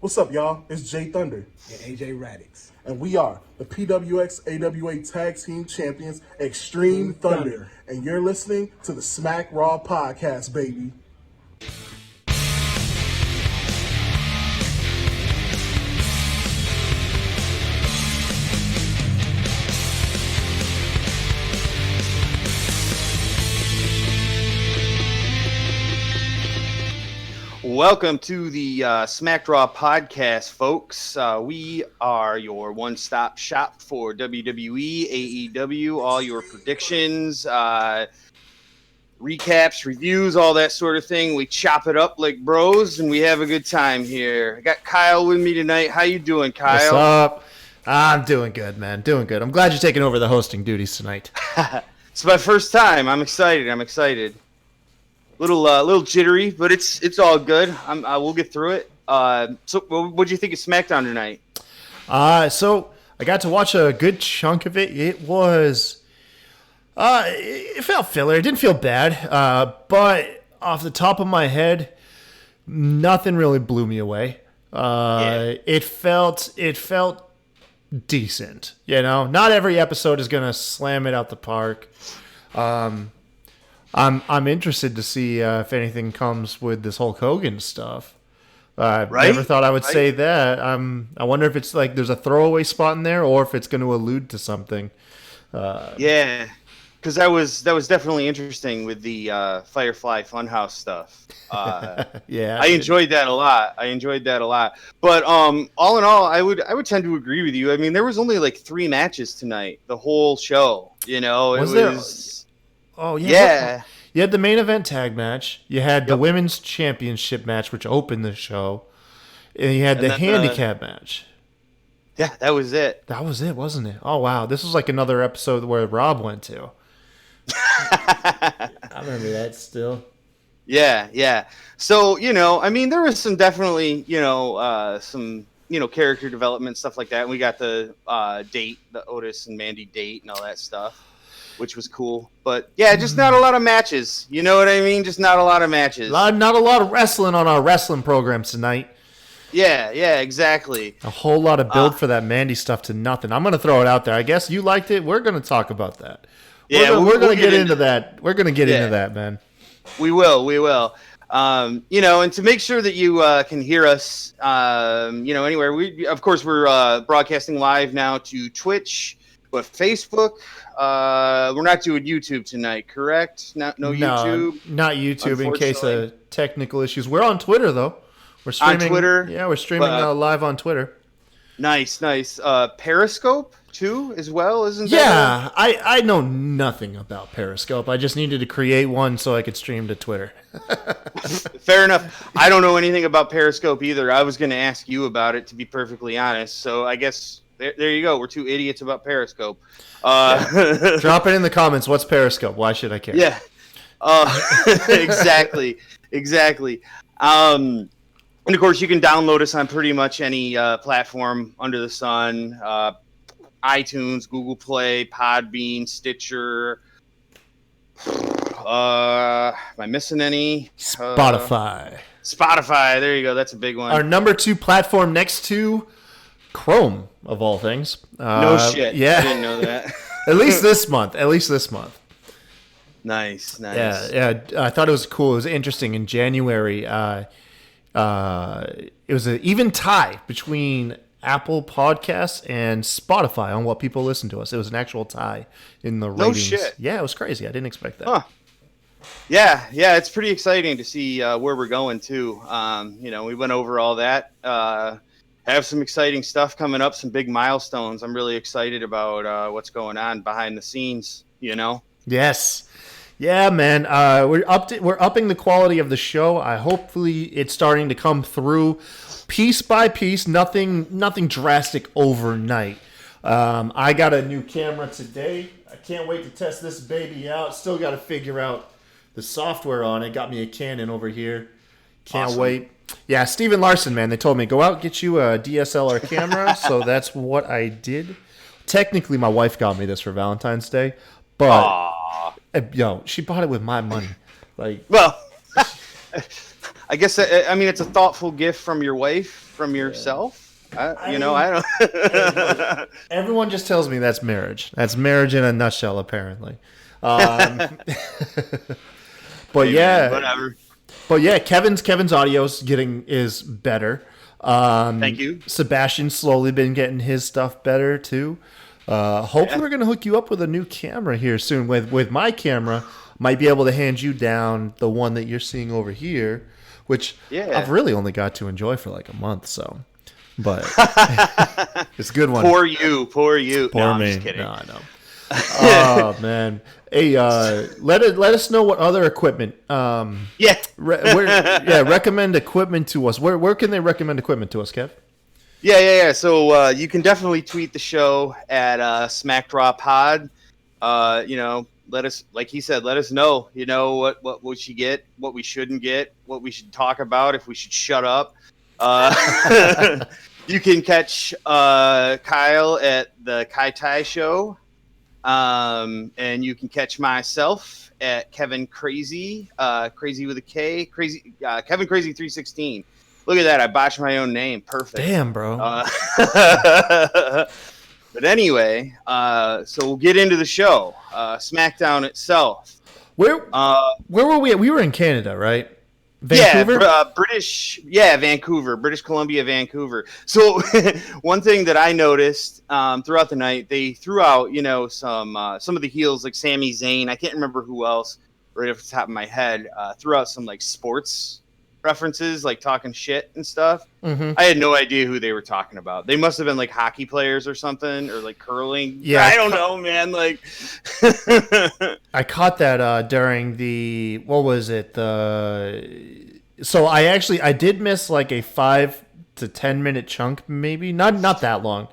What's up, y'all? It's Jay Thunder. And AJ Radix. And we are the PWX AWA Tag Team Champions, Extreme Thunder. And you're listening to the Smack Raw Podcast, baby. Welcome to the SmackDown podcast, folks. We are your one-stop shop for WWE, AEW, all your predictions, recaps, reviews, all that sort of thing. We chop it up like bros, and we have a good time here. I got Kyle with me tonight. How you doing, Kyle? What's up? I'm doing good, man. Doing good. I'm glad you're taking over the hosting duties tonight. It's my first time. I'm excited. Little jittery, but it's all good. We'll get through it. So what'd you think of SmackDown tonight? So I got to watch a good chunk of it. It was, it felt filler. It didn't feel bad, but off the top of my head, nothing really blew me away. It felt decent. You know, not every episode is gonna slam it out the park. I'm interested to see if anything comes with this Hulk Hogan stuff. Never thought I would say that. I wonder if it's like there's a throwaway spot in there, or if it's going to allude to something. Yeah, because that was definitely interesting with the Firefly Funhouse stuff. Yeah, I enjoyed that a lot. But all in all, I would tend to agree with you. I mean, there was only like 3 matches tonight, the whole show. You know, it was. Oh, yeah. Yeah. You had the main event tag match. You had the women's championship match, which opened the show. And you had the handicap match. Yeah, that was it. That was it, wasn't it? Oh, wow. This was like another episode where Rob went to. I remember that still. Yeah. So, you know, I mean, there was some definitely, some character development, stuff like that. And we got the date, the Otis and Mandy date and all that stuff, which was cool. But, yeah, just not a lot of matches. You know what I mean? Just not a lot of matches. Not a lot of wrestling on our wrestling programs tonight. Yeah, exactly. A whole lot of build for that Mandy stuff to nothing. I'm going to throw it out there. I guess you liked it. We're going to talk about that. Yeah, we're going to get into that. We're going to get into that, man. We will. And to make sure that you can hear us, anywhere. We're broadcasting live now to Twitch, but Facebook. We're not doing YouTube tonight, correct? No YouTube. Not YouTube in case of technical issues. We're on Twitter though. We're streaming on Twitter. Yeah, we're streaming live on Twitter. Nice. Periscope too, as well, isn't that? Yeah, I know nothing about Periscope. I just needed to create one so I could stream to Twitter. Fair enough. I don't know anything about Periscope either. I was going to ask you about it, to be perfectly honest. So I guess there you go. We're 2 idiots about Periscope. Drop it in the comments. What's Periscope? Why should I care? Yeah. Exactly. And of course, you can download us on pretty much any platform under the sun. iTunes, Google Play, Podbean, Stitcher. Am I missing any? Spotify. There you go. That's a big one. Our number 2 platform next to Chrome, of all things. No shit. Yeah. I didn't know that. At least this month. Nice. Yeah. I thought it was cool. It was interesting. In January, it was an even tie between Apple Podcasts and Spotify on what people listen to us. It was an actual tie in the ratings. No shit. Yeah, it was crazy. I didn't expect that. Huh. Yeah, it's pretty exciting to see where we're going too. We went over all that. Have some exciting stuff coming up, some big milestones. I'm really excited about what's going on behind the scenes. Yes. Yeah, man. We're upping the quality of the show. Hopefully it's starting to come through piece by piece. Nothing drastic overnight. I got a new camera today. I can't wait to test this baby out. Still got to figure out the software on it. Got me a Canon over here. Can't wait. Yeah, Steven Larson, man. They told me, go out, get you a DSLR camera. So that's what I did. Technically, my wife got me this for Valentine's Day. But, she bought it with my money. Well, I guess I mean it's a thoughtful gift from your wife, from yourself. I don't. Everyone just tells me that's marriage. That's marriage in a nutshell, apparently. But yeah, whatever. But yeah, Kevin's audio is better. Thank you. Sebastian's slowly been getting his stuff better too. Hopefully, we're gonna hook you up with a new camera here soon. With my camera, might be able to hand you down the one that you're seeing over here, which I've really only got to enjoy for like a month. So, but it's a good one. Poor you. Poor no, me. I'm just kidding. No, I know. Oh man. Hey, let us know what other equipment. Recommend equipment to us. Where can they recommend equipment to us, Kev? Yeah. So you can definitely tweet the show at SmackDown Pod. Let us, like he said, let us know. You know what we should get, what we shouldn't get, what we should talk about, if we should shut up. You can catch Kyle at the Kai Tai Show. And you can catch myself at Kevin Crazy, Crazy with a K, Crazy Kevin Crazy 316. Look at that, I botched my own name. Perfect. Damn, bro. But anyway, so we'll get into the show. SmackDown itself. Where were we at? We were in Canada, right? Vancouver? Vancouver, British Columbia, Vancouver. So one thing that I noticed throughout the night, they threw out, some of the heels like Sami Zayn. I can't remember who else right off the top of my head. Threw out some like sports references, like talking shit and stuff. Mm-hmm. I had no idea who they were talking about. They must have been like hockey players or something, or like curling. Yeah, I don't know, man. Like, I caught that during the So I did miss like a 5 to 10 minute chunk, maybe not that long,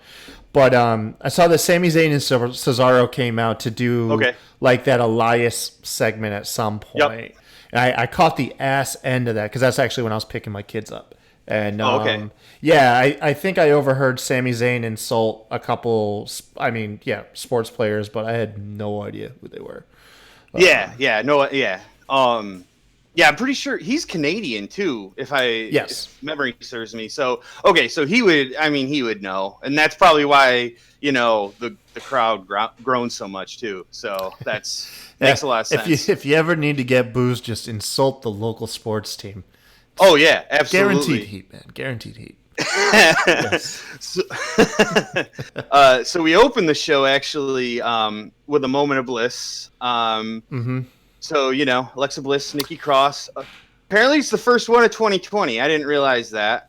but I saw that Sami Zayn and Cesaro came out to do like that Elias segment at some point. Yep. And I caught the ass end of that because that's actually when I was picking my kids up. And I think I overheard Sami Zayn insult a couple. Sports players, but I had no idea who they were. I'm pretty sure he's Canadian too, if memory serves me. So he would know, and that's probably why the crowd groaned so much too. So that's makes a lot of sense. If you ever need to get booze, just insult the local sports team. Oh yeah, absolutely. Guaranteed heat, man. Guaranteed heat. So we opened the show actually with a moment of bliss. So, Alexa Bliss, Nikki Cross. Apparently it's the first one of 2020. I didn't realize that.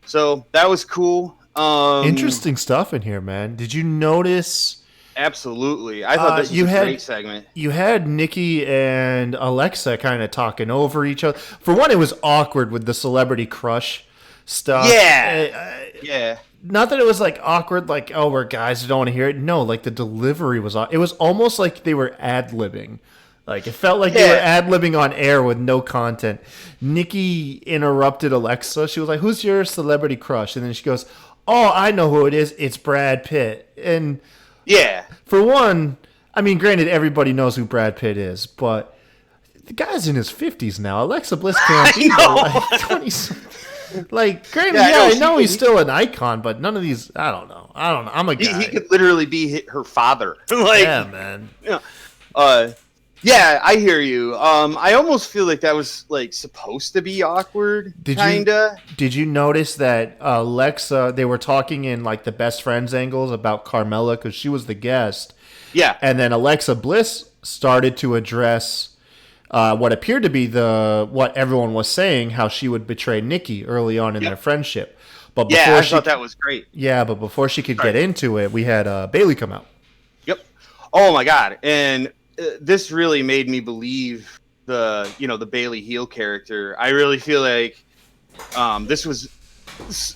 So that was cool. Interesting stuff in here, man. Did you notice? Absolutely. I thought this was a great segment. You had Nikki and Alexa kind of talking over each other. For one, it was awkward with the celebrity crush stuff. Yeah. Not that it was like awkward, like, oh, we're guys who don't want to hear it. No, like the delivery was it was almost like they were ad-libbing. Like it felt like they were ad-libbing on air with no content. Nikki interrupted Alexa. She was like, "Who's your celebrity crush?" And then she goes, "Oh, I know who it is. It's Brad Pitt." And for one, I mean, granted, everybody knows who Brad Pitt is, but the guy's in his 50s now. Alexa Bliss can't be like 20. Like, granted, I know he's still an icon, but none of these, I don't know. I'm a guy. He could literally be her father. Man. Yeah, I hear you. I almost feel like that was like supposed to be awkward. Kinda. Did you notice that Alexa? They were talking in like the best friends angles about Carmella because she was the guest. Yeah, and then Alexa Bliss started to address what appeared to be what everyone was saying, how she would betray Nikki early on in their friendship. But before I thought that was great. Yeah, but before she could get into it, we had Bayley come out. Yep. Oh my God, and this really made me believe the Bayley heel character. I really feel like this was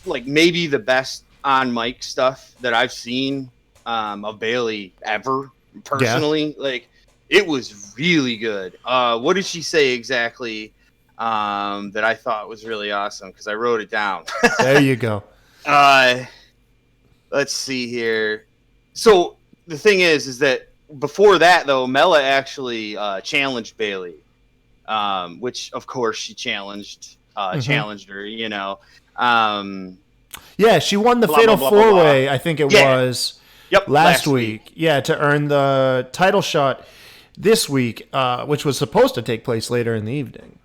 like maybe the best on mic stuff that I've seen of Bayley ever personally. Like. It was really good. What did she say exactly that I thought was really awesome? Because I wrote it down. There you go. Let's see here. So the thing is that before that, though, Mella actually challenged Bayley. which of course she challenged her. Yeah, she won the Blah, Fatal blah, blah, blah, blah. 4-Way, I think it was. Yep, last week. Yeah, to earn the title shot this week, which was supposed to take place later in the evening.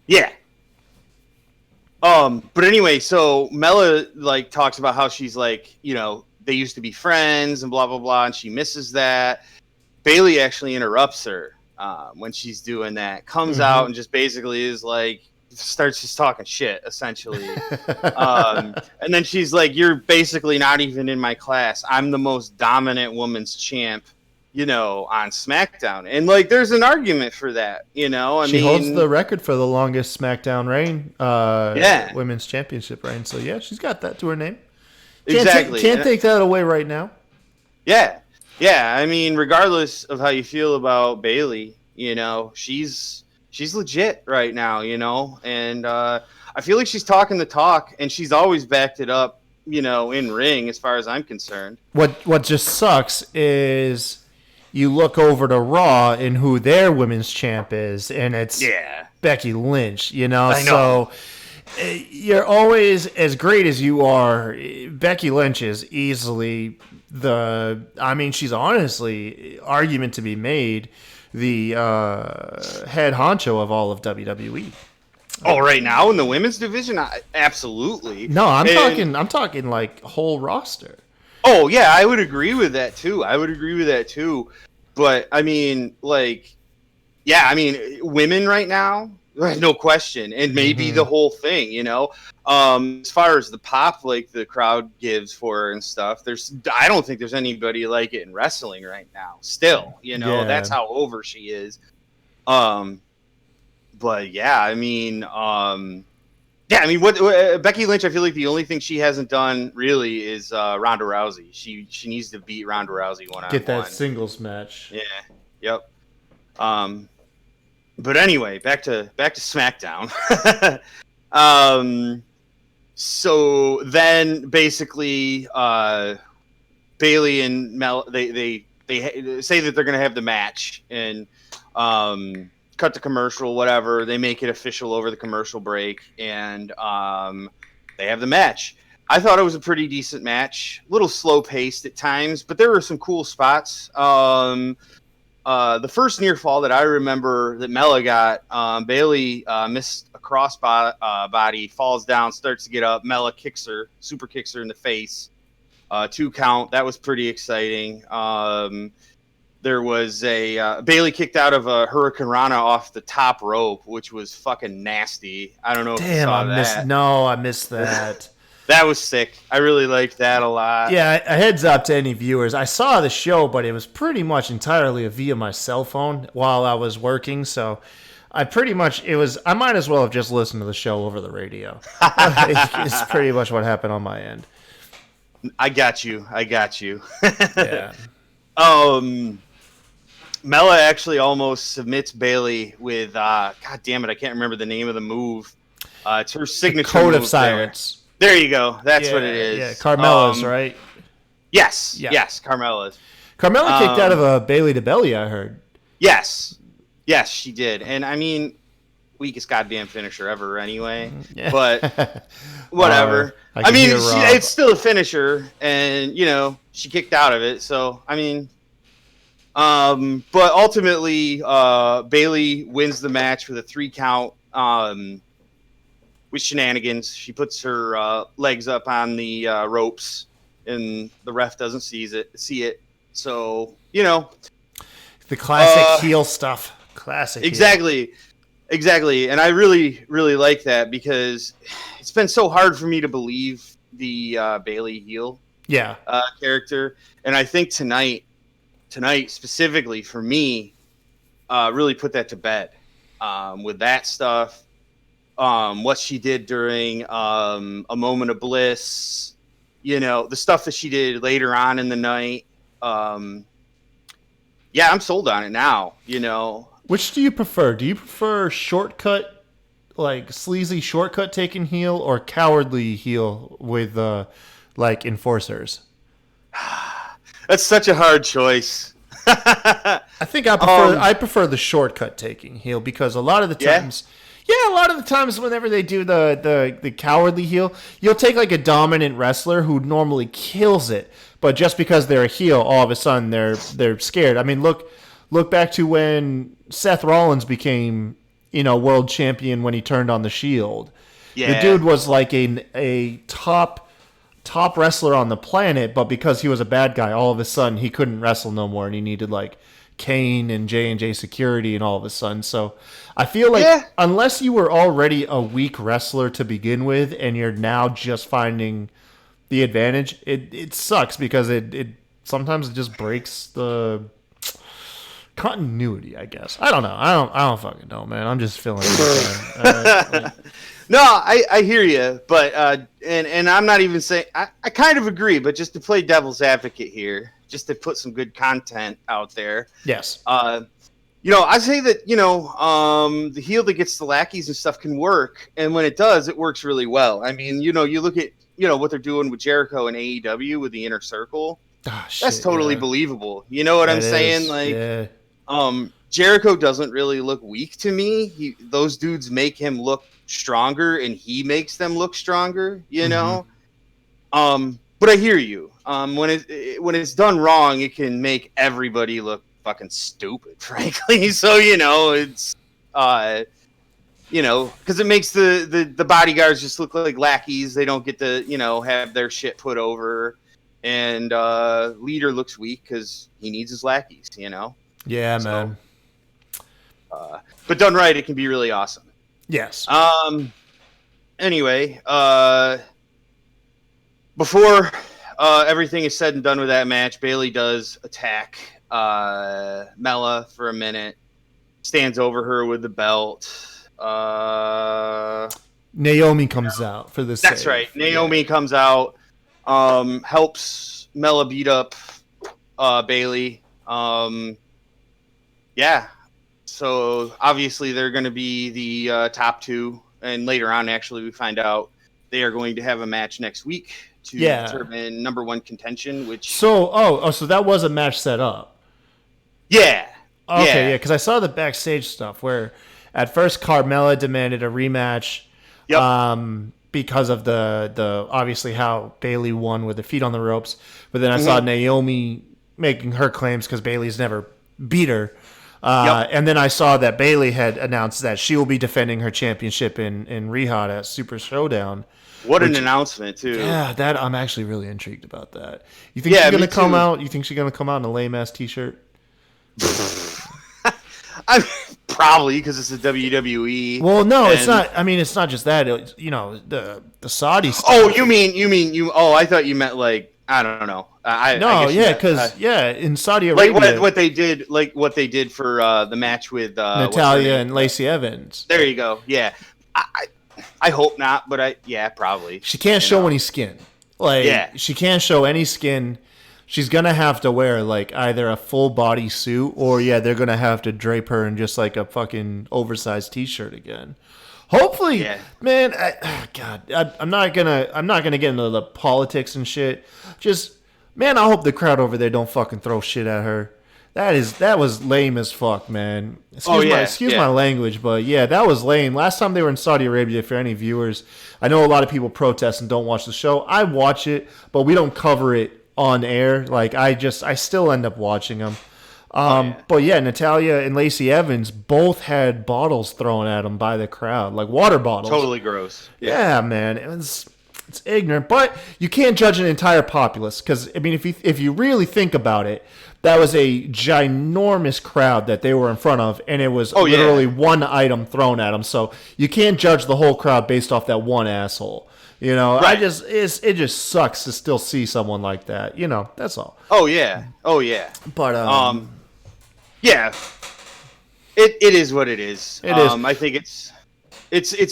Yeah. But anyway, so Mella talks about how she's they used to be friends and blah blah blah, and she misses that. Bailey actually interrupts her when she's doing that. Comes out and just basically starts just talking shit essentially. And then she's like, "You're basically not even in my class. I'm the most dominant women's champ, on SmackDown." And there's an argument for that, She holds the record for the longest SmackDown reign, women's championship reign. So yeah, she's got that to her name. Exactly. Can't take that away right now. Yeah. Yeah. I mean, regardless of how you feel about Bailey, she's legit right now, and I feel like she's talking the talk, and she's always backed it up, in ring as far as I'm concerned. What just sucks is you look over to Raw and who their women's champ is, and it's Becky Lynch, I know. So you're always, as great as you are, Becky Lynch is easily she's honestly, argument to be made, the head honcho of all of WWE. Oh, right now in the women's division, absolutely. No, I'm talking like whole roster. Oh yeah, I would agree with that too. But I mean, women right now, no question, and maybe the whole thing, as far as the pop the crowd gives for her and stuff, I don't think there's anybody like it in wrestling right now. Still, that's how over she is. But what Becky Lynch, I feel like the only thing she hasn't done really is Ronda Rousey. She needs to beat Ronda Rousey one-on-one. Get that singles match. Yeah. Yep. But anyway, back to SmackDown. So then basically, Bailey and Mel, they say that they're going to have the match, and cut the commercial, whatever. They make it official over the commercial break, and they have the match. I thought it was a pretty decent match, a little slow paced at times, but there were some cool spots. The first near fall that I remember that Mella got, Bailey missed a cross body, falls down, starts to get up. Mella super kicks her in the face. 2 count. That was pretty exciting. There was a Bailey kicked out of a Hurricane Rana off the top rope, which was fucking nasty. I don't know if you saw that. I missed that. That was sick. I really liked that a lot. Yeah, a heads up to any viewers. I saw the show, but it was pretty much entirely via my cell phone while I was working. So I might as well have just listened to the show over the radio. It's pretty much what happened on my end. I got you. Yeah. Mella actually almost submits Bailey with, God damn it, I can't remember the name of the move. It's her signature Code move of Silence. There you go. That's what it is. Yeah, Carmella's, right? Yes. Yeah. Yes, Carmella's. Carmella kicked out of a Bailey to belly, I heard. Yes. Yes, she did. And I mean, weakest goddamn finisher ever anyway. Yeah. But whatever. It's still a finisher, and, she kicked out of it. So, I mean, but ultimately, Bailey wins the match with a 3 count. With shenanigans, she puts her legs up on the ropes, and the ref doesn't see it. So the classic heel stuff. Classic. Exactly. And I really, really like that, because it's been so hard for me to believe the Bailey heel character, and I think tonight specifically for me, really put that to bed with that stuff. What she did during A Moment of Bliss, the stuff that she did later on in the night. I'm sold on it now, Which do you prefer? Do you prefer shortcut, sleazy shortcut taking heel, or cowardly heel with enforcers? That's such a hard choice. I think I prefer the shortcut taking heel because a lot of the times, whenever they do the cowardly heel, you'll take like a dominant wrestler who normally kills it, but just because they're a heel, all of a sudden they're scared. I mean, look back to when Seth Rollins became, world champion when he turned on the Shield. Yeah. The dude was like a top wrestler on the planet, but because he was a bad guy, all of a sudden he couldn't wrestle no more, and he needed like Kane and J&J security, and all of a sudden. So I feel like unless you were already a weak wrestler to begin with, and you're now just finding the advantage, it sucks because it sometimes it just breaks the continuity, I guess. I don't know. I don't fucking know, man. I'm just feeling it. No, I hear you, but and I'm not even saying I kind of agree, but just to play devil's advocate here, just to put some good content out there. Yes. I say that the heel that gets the lackeys and stuff can work, and when it does, it works really well. I mean, you look at what they're doing with Jericho and AEW with the Inner Circle. Oh, shit, that's totally believable. You know what I'm saying? Like, Jericho doesn't really look weak to me. Those dudes make him look stronger, and he makes them look stronger. But I hear you. When it's done wrong, it can make everybody look fucking stupid, frankly. So it's because it makes the bodyguards just look like lackeys. They don't get to have their shit put over, and leader looks weak because he needs his lackeys. Yeah, man. But done right, it can be really awesome. Yes. Anyway, before everything is said and done with that match, Bayley does attack Mella for a minute, stands over her with the belt. Naomi comes out for this. That's right. Naomi comes out, helps Mella beat up Bayley. So obviously they're going to be the top two, and later on, actually, we find out they are going to have a match next week to determine number one contention. So that was a match set up. Yeah. Okay, yeah, because I saw the backstage stuff where at first Carmella demanded a rematch. Yep. Because of the obviously how Bayley won with the feet on the ropes, but then I saw Naomi making her claims because Bayley's never beat her. And then I saw that Bayley had announced that she will be defending her championship in Riyadh at Super Showdown. What an announcement, too. Yeah, that I'm actually really intrigued about that. You think she's gonna come out? You think she's gonna come out in a lame ass t-shirt? Probably because it's a WWE. Well, no, it's not. I mean, it's not just that. The Saudi stuff. Oh, you mean? Oh, I thought you meant like I don't know. In Saudi Arabia, like what they did for the match with Natalya and Lacey Evans. There you go. Yeah, I hope not, but probably. She can't show any skin. She can't show any skin. She's gonna have to wear like either a full body suit or they're gonna have to drape her in just like a fucking oversized t-shirt again. Hopefully, man. I'm not gonna get into the politics and shit. Just, man, I hope the crowd over there don't fucking throw shit at her. That was lame as fuck, man. Excuse my language, but that was lame. Last time they were in Saudi Arabia, for any viewers, I know a lot of people protest and don't watch the show. I watch it, but we don't cover it on air. Like I still end up watching them. But Natalya and Lacey Evans both had bottles thrown at them by the crowd, like water bottles. Totally gross. Yeah, man, it's ignorant. But you can't judge an entire populace because I mean, if you really think about it, that was a ginormous crowd that they were in front of, and it was literally one item thrown at them. So you can't judge the whole crowd based off that one asshole. Right. It just sucks to still see someone like that. That's all. Oh yeah. But it is what it is. It is. I think it's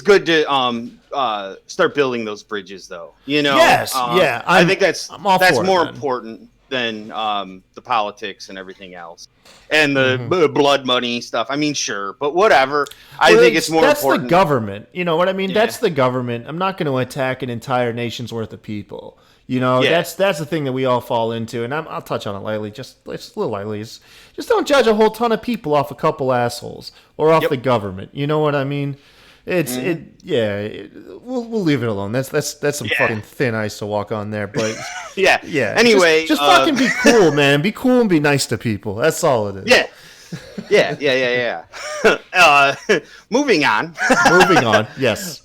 good to start building those bridges, though. Yes. I think that's more important. than the politics and everything else, and the blood money stuff. I mean, sure, but whatever. I think it's more important. That's the government. You know what I mean? Yeah. That's the government. I'm not going to attack an entire nation's worth of people. You know, that's the thing that we all fall into, and I'll touch on it lightly, just a little lightly. Just don't judge a whole ton of people off a couple assholes or off the government. You know what I mean? We'll leave it alone. That's some fucking thin ice to walk on there, but yeah. Anyway, just fucking be cool, man. Be cool and be nice to people. That's all it is. Yeah. Moving on. Yes.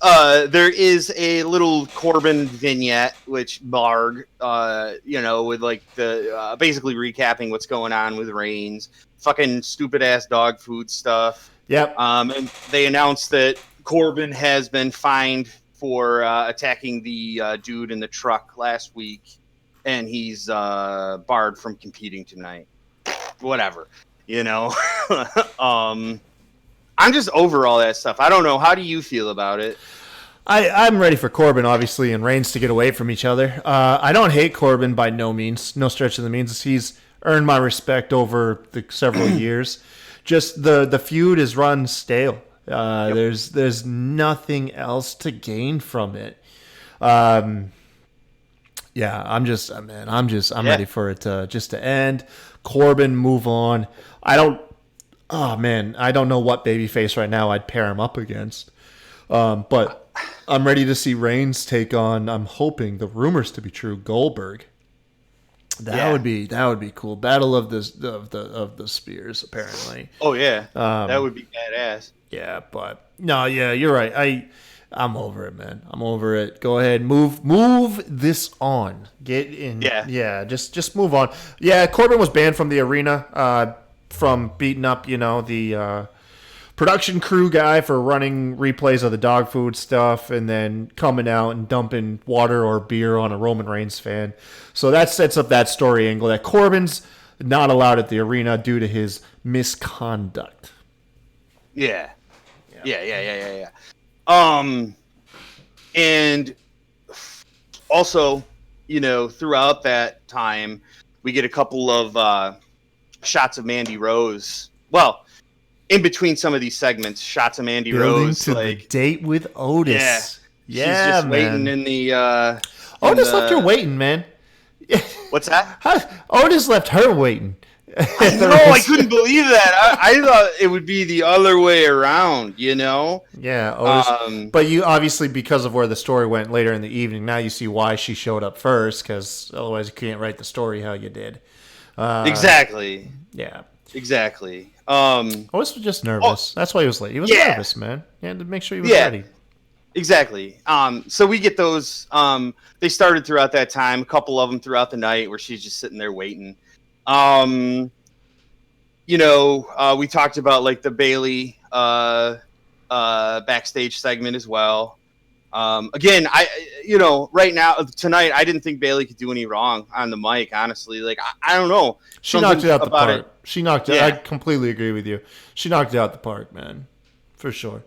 There is a little Corbin vignette, which Barg, with like the basically recapping what's going on with Reigns, fucking stupid ass dog food stuff. Yep. And they announced that Corbin has been fined for attacking the dude in the truck last week, and he's barred from competing tonight. Whatever. I'm just over all that stuff. I don't know. How do you feel about it? I'm ready for Corbin, obviously, and Reigns to get away from each other. I don't hate Corbin by no means. No stretch of the means. He's earned my respect over the several years. Just the feud is run stale. There's nothing else to gain from it. I'm ready for it to end. Corbin, move on. I don't know what babyface right now I'd pair him up against. But I'm ready to see Reigns take on, I'm hoping the rumors to be true, Goldberg. That would be cool. Battle of the spears, apparently. Oh yeah. That would be badass. Yeah, but no, yeah, you're right. I'm over it, man. I'm over it. Go ahead, move this on. Get in. Yeah. Just move on. Yeah, Corbin was banned from the arena from beating up, the production crew guy for running replays of the dog food stuff, and then coming out and dumping water or beer on a Roman Reigns fan. So that sets up that story angle that Corbin's not allowed at the arena due to his misconduct. Yeah. And also, throughout that time, we get a couple of shots of Mandy Rose. Well, in between some of these segments, shots of Mandy Rose, to the date with Otis. Yeah, she's just waiting in the. Otis left her waiting, man. What's that? Otis left her waiting. I couldn't believe that. I thought it would be the other way around, Yeah, Otis. But you obviously, because of where the story went later in the evening, now you see why she showed up first, because otherwise you can't write the story how you did. Exactly. Yeah. Exactly. Otis was just nervous. That's why he was late. He was nervous, man. He had to make sure he was ready. Exactly. So we get those. They started throughout that time. A couple of them throughout the night where she's just sitting there waiting. We talked about like the Bailey backstage segment as well. Again, right now tonight, I didn't think Bailey could do any wrong on the mic. Honestly, like I don't know. She knocked it out the park. She knocked it. I completely agree with you. She knocked it out the park, man, for sure.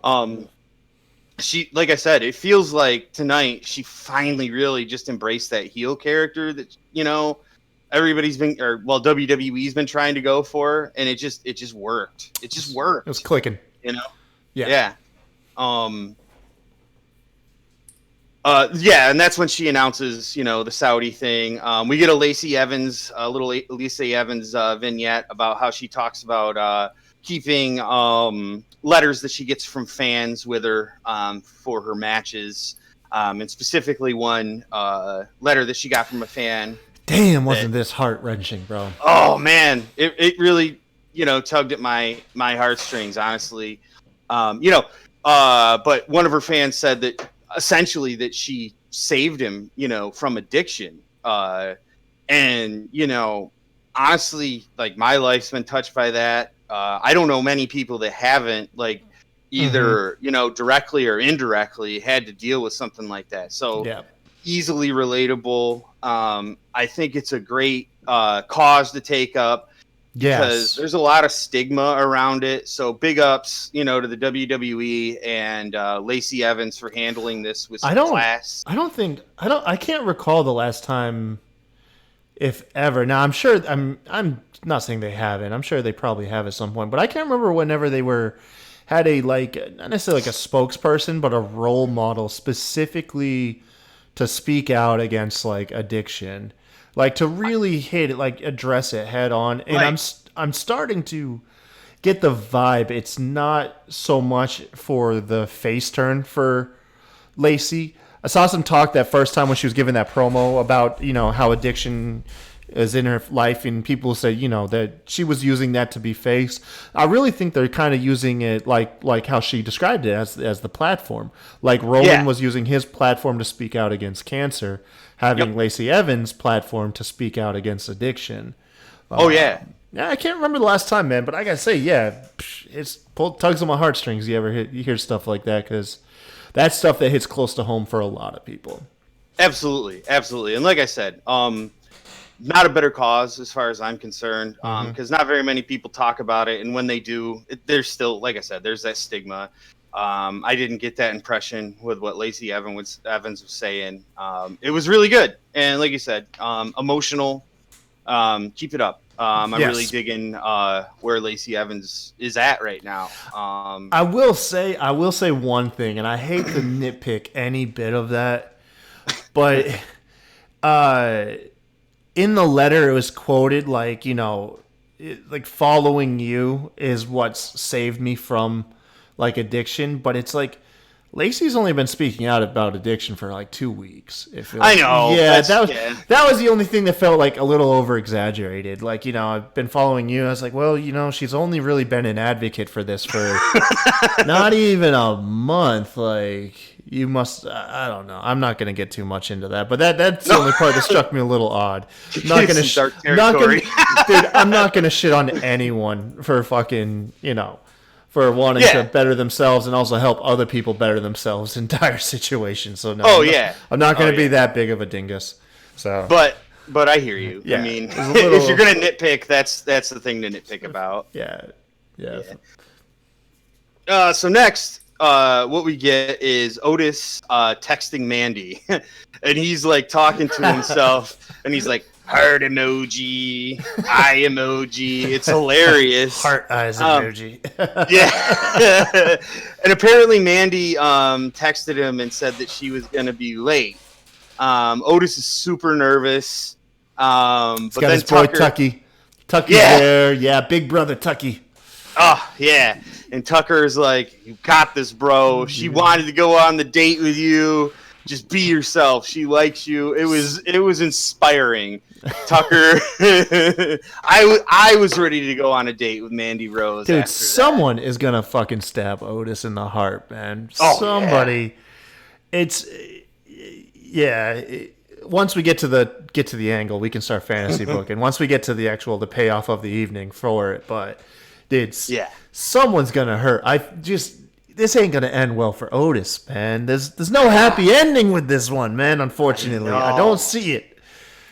She, like I said, it feels like tonight she finally really just embraced that heel character that everybody's been, WWE's been trying to go for, and it just worked. It just worked. It was clicking. Yeah. And that's when she announces, the Saudi thing. We get a little Lacey Evans vignette about how she talks about keeping letters that she gets from fans with her for her matches, and specifically one letter that she got from a fan. Damn, wasn't this heart-wrenching, bro? Oh man, it really tugged at my heartstrings, honestly. But one of her fans said that essentially that she saved him, from addiction. And honestly, like my life's been touched by that. I don't know many people that haven't, like, either directly or indirectly had to deal with something like that. So easily relatable. I think it's a great cause to take up. Because there's a lot of stigma around it. So big ups, to the WWE and Lacey Evans for handling this with some class. I can't recall the last time if ever. Now I'm sure I'm not saying they haven't. I'm sure they probably have at some point, but I can't remember whenever they had a like not necessarily like a spokesperson, but a role model specifically to speak out against like addiction, like to really hit it, like address it head on. And I'm starting to get the vibe. It's not so much for the face turn for Lacey. I saw some talk that first time when she was giving that promo about, how addiction is in her life, and people said, that she was using that to be face. I really think they're kind of using it like how she described it as the platform. Like Roman was using his platform to speak out against cancer, having Lacey Evans' platform to speak out against addiction. Yeah, I can't remember the last time, man, but I gotta say, it's tugs on my heartstrings. You hear stuff like that, because that's stuff that hits close to home for a lot of people. Absolutely, and like I said, not a better cause as far as I'm concerned, because not very many people talk about it, and when they do, there's still, like I said, there's that stigma. I didn't get that impression with what Lacey Evans was saying. It was really good, and like you said, emotional. Keep it up. I'm really digging where Lacey Evans is at right now. I will say one thing, and I hate to nitpick any bit of that, but in the letter it was quoted like, like following you is what's saved me from like addiction, but it's like Lacey's only been speaking out about addiction for like 2 weeks. I know. Yeah, that was the only thing that felt like a little over exaggerated. Like, I've been following you. I was like, well, she's only really been an advocate for this for not even a month. Like, you must. I don't know. I'm not going to get too much into that, but that's the only part that struck me a little odd. Not going to, dude. I'm not going to shit on anyone for fucking, for wanting to better themselves and also help other people better themselves in dire situations. So no, I'm not going to be that big of a dingus. So, but I hear you. Yeah. I mean, if you're going to nitpick, that's the thing to nitpick about. Yeah. So next, what we get is Otis texting Mandy, and he's like talking to himself, and he's like, heart emoji, eye emoji. It's hilarious. Heart eyes emoji. Yeah. And apparently Mandy texted him and said that she was going to be late. Otis is super nervous. He's got his boy Tucky. Tucky's there. Yeah, big brother Tucky. Oh, yeah. And Tucker's like, you got this, bro. She wanted to go on the date with you. Just be yourself. She likes you. It was inspiring. Tucker, I was ready to go on a date with Mandy Rose. Dude, someone is gonna fucking stab Otis in the heart, man. Somebody. Yeah. Once we get to the angle, we can start fantasy booking. Once we get to the payoff of the evening for it, but dude, someone's gonna hurt. This ain't gonna end well for Otis, man. There's no happy ending with this one, man. Unfortunately, I don't see it.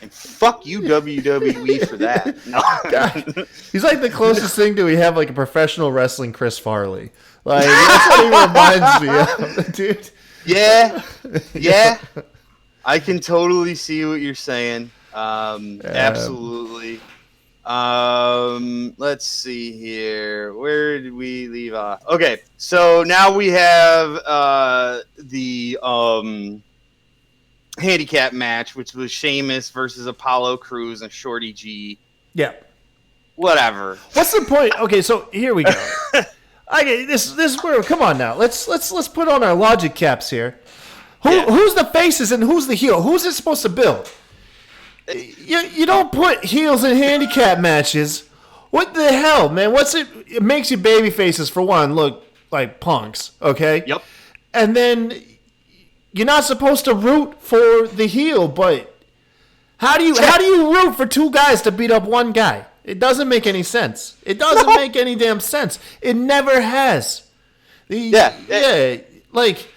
And fuck you, WWE, for that. No. God, he's like the closest thing to we have like a professional wrestling Chris Farley. Like that's what he reminds me of, dude. Yeah. I can totally see what you're saying. Absolutely. Let's see here. Where did we leave off? Okay, so now we have the handicap match, which was Sheamus versus Apollo Crews and Shorty G. Yeah. Whatever. What's the point? Okay, so here we go. Okay, this is where. Come on now. Let's put on our logic caps here. Who's the faces and who's the heel? Who's it supposed to build? You don't put heels in handicap matches. What the hell, man? It makes you baby faces for one look like punks, okay? Yep. And then you're not supposed to root for the heel, but how do you root for two guys to beat up one guy? It doesn't make any sense. It doesn't make any damn sense. It never has. Like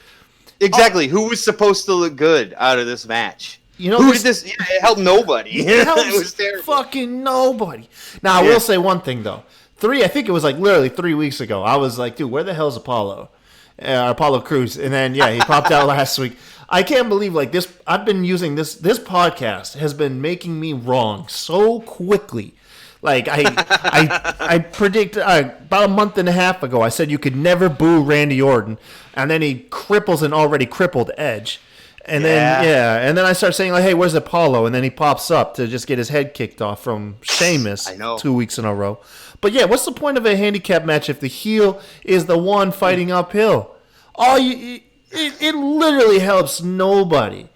exactly. Who was supposed to look good out of this match? Who did this? It helped nobody. It was terrible. Fucking nobody. Now, I will say one thing, though. I think it was like literally 3 weeks ago. I was like, dude, where the hell's Apollo? Apollo Crews, and then he popped out last week. I can't believe like this. I've been using this podcast has been making me wrong so quickly. Like I predict about a month and a half ago, I said you could never boo Randy Orton, and then he cripples an already crippled Edge. And then I start saying like, "Hey, where's Apollo?" And then he pops up to just get his head kicked off from Sheamus 2 weeks in a row. But what's the point of a handicap match if the heel is the one fighting uphill? It literally helps nobody.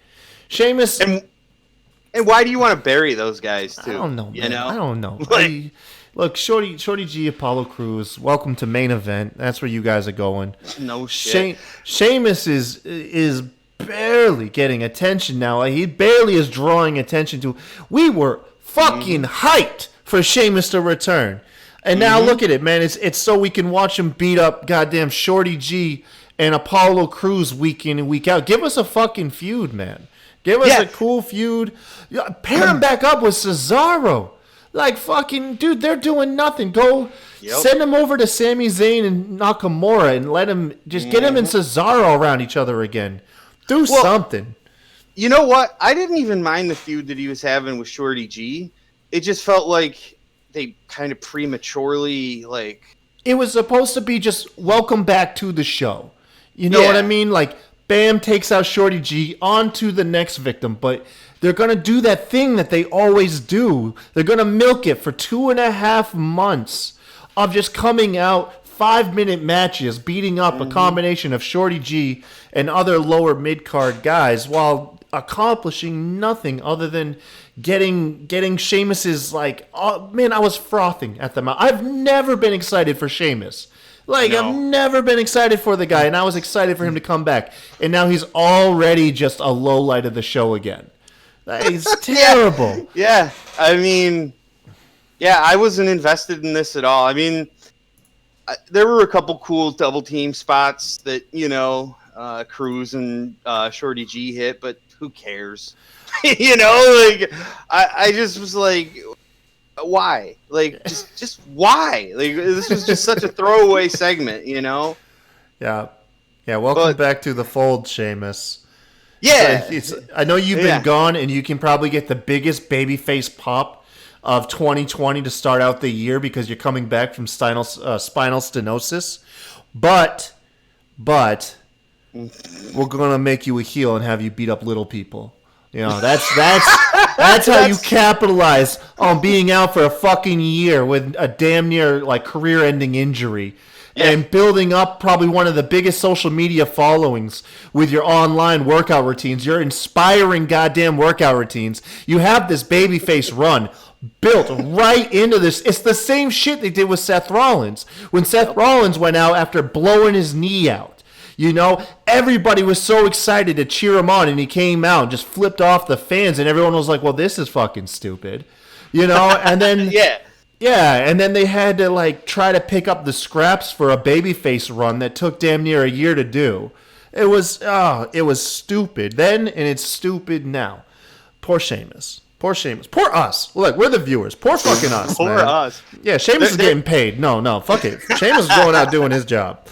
Sheamus. And why do you want to bury those guys too? I don't know. You know? I don't know. Look, Shorty G, Apollo Crews. Welcome to main event. That's where you guys are going. No shit. Sheamus is barely getting attention now. He barely is drawing attention to. We were fucking hyped for Sheamus to return, and now look at it, man. It's so we can watch him beat up goddamn Shorty G and Apollo Crews week in and week out. Give us a fucking feud, man. Give us a cool feud. Pair him back up with Cesaro. Like, fucking, dude, they're doing nothing. Go send him over to Sami Zayn and Nakamura and let him, just get him and Cesaro around each other again. Do something. You know what? I didn't even mind the feud that he was having with Shorty G. It just felt like they kind of prematurely, like... It was supposed to be just welcome back to the show. You know what I mean? Like, Bam takes out Shorty G, on to the next victim, but they're going to do that thing that they always do. They're going to milk it for 2.5 months of just coming out 5-minute matches, beating up a combination of Shorty G and other lower mid-card guys while accomplishing nothing other than getting Sheamus's, like, oh, man, I was frothing at the mouth. I've never been excited for Sheamus. Like, I've never been excited for the guy, and I was excited for him to come back. And now he's already just a low light of the show again. It's terrible. Yeah. I mean, I wasn't invested in this at all. I mean, there were a couple cool double team spots that, Cruz and Shorty G hit, but who cares? Like, I just was like... Why? Like, just why? Like, this was just such a throwaway segment, Yeah. Welcome back to the fold, Sheamus. Yeah. I know you've been gone, and you can probably get the biggest babyface pop of 2020 to start out the year because you're coming back from spinal stenosis. But we're gonna make you a heel and have you beat up little people. That's how you capitalize on being out for a fucking year with a damn near like career-ending injury and building up probably one of the biggest social media followings with your online workout routines, your inspiring goddamn workout routines. You have this babyface run built right into this. It's the same shit they did with Seth Rollins when Seth Rollins went out after blowing his knee out. Everybody was so excited to cheer him on, and he came out and just flipped off the fans, and everyone was like, well, this is fucking stupid. And then... and then they had to, like, try to pick up the scraps for a babyface run that took damn near a year to do. It was stupid then, and it's stupid now. Poor Sheamus. Poor us. Look, we're the viewers. Poor fucking us, Poor man. us. Yeah, Sheamus is getting paid. No, fuck it. Sheamus is going out doing his job.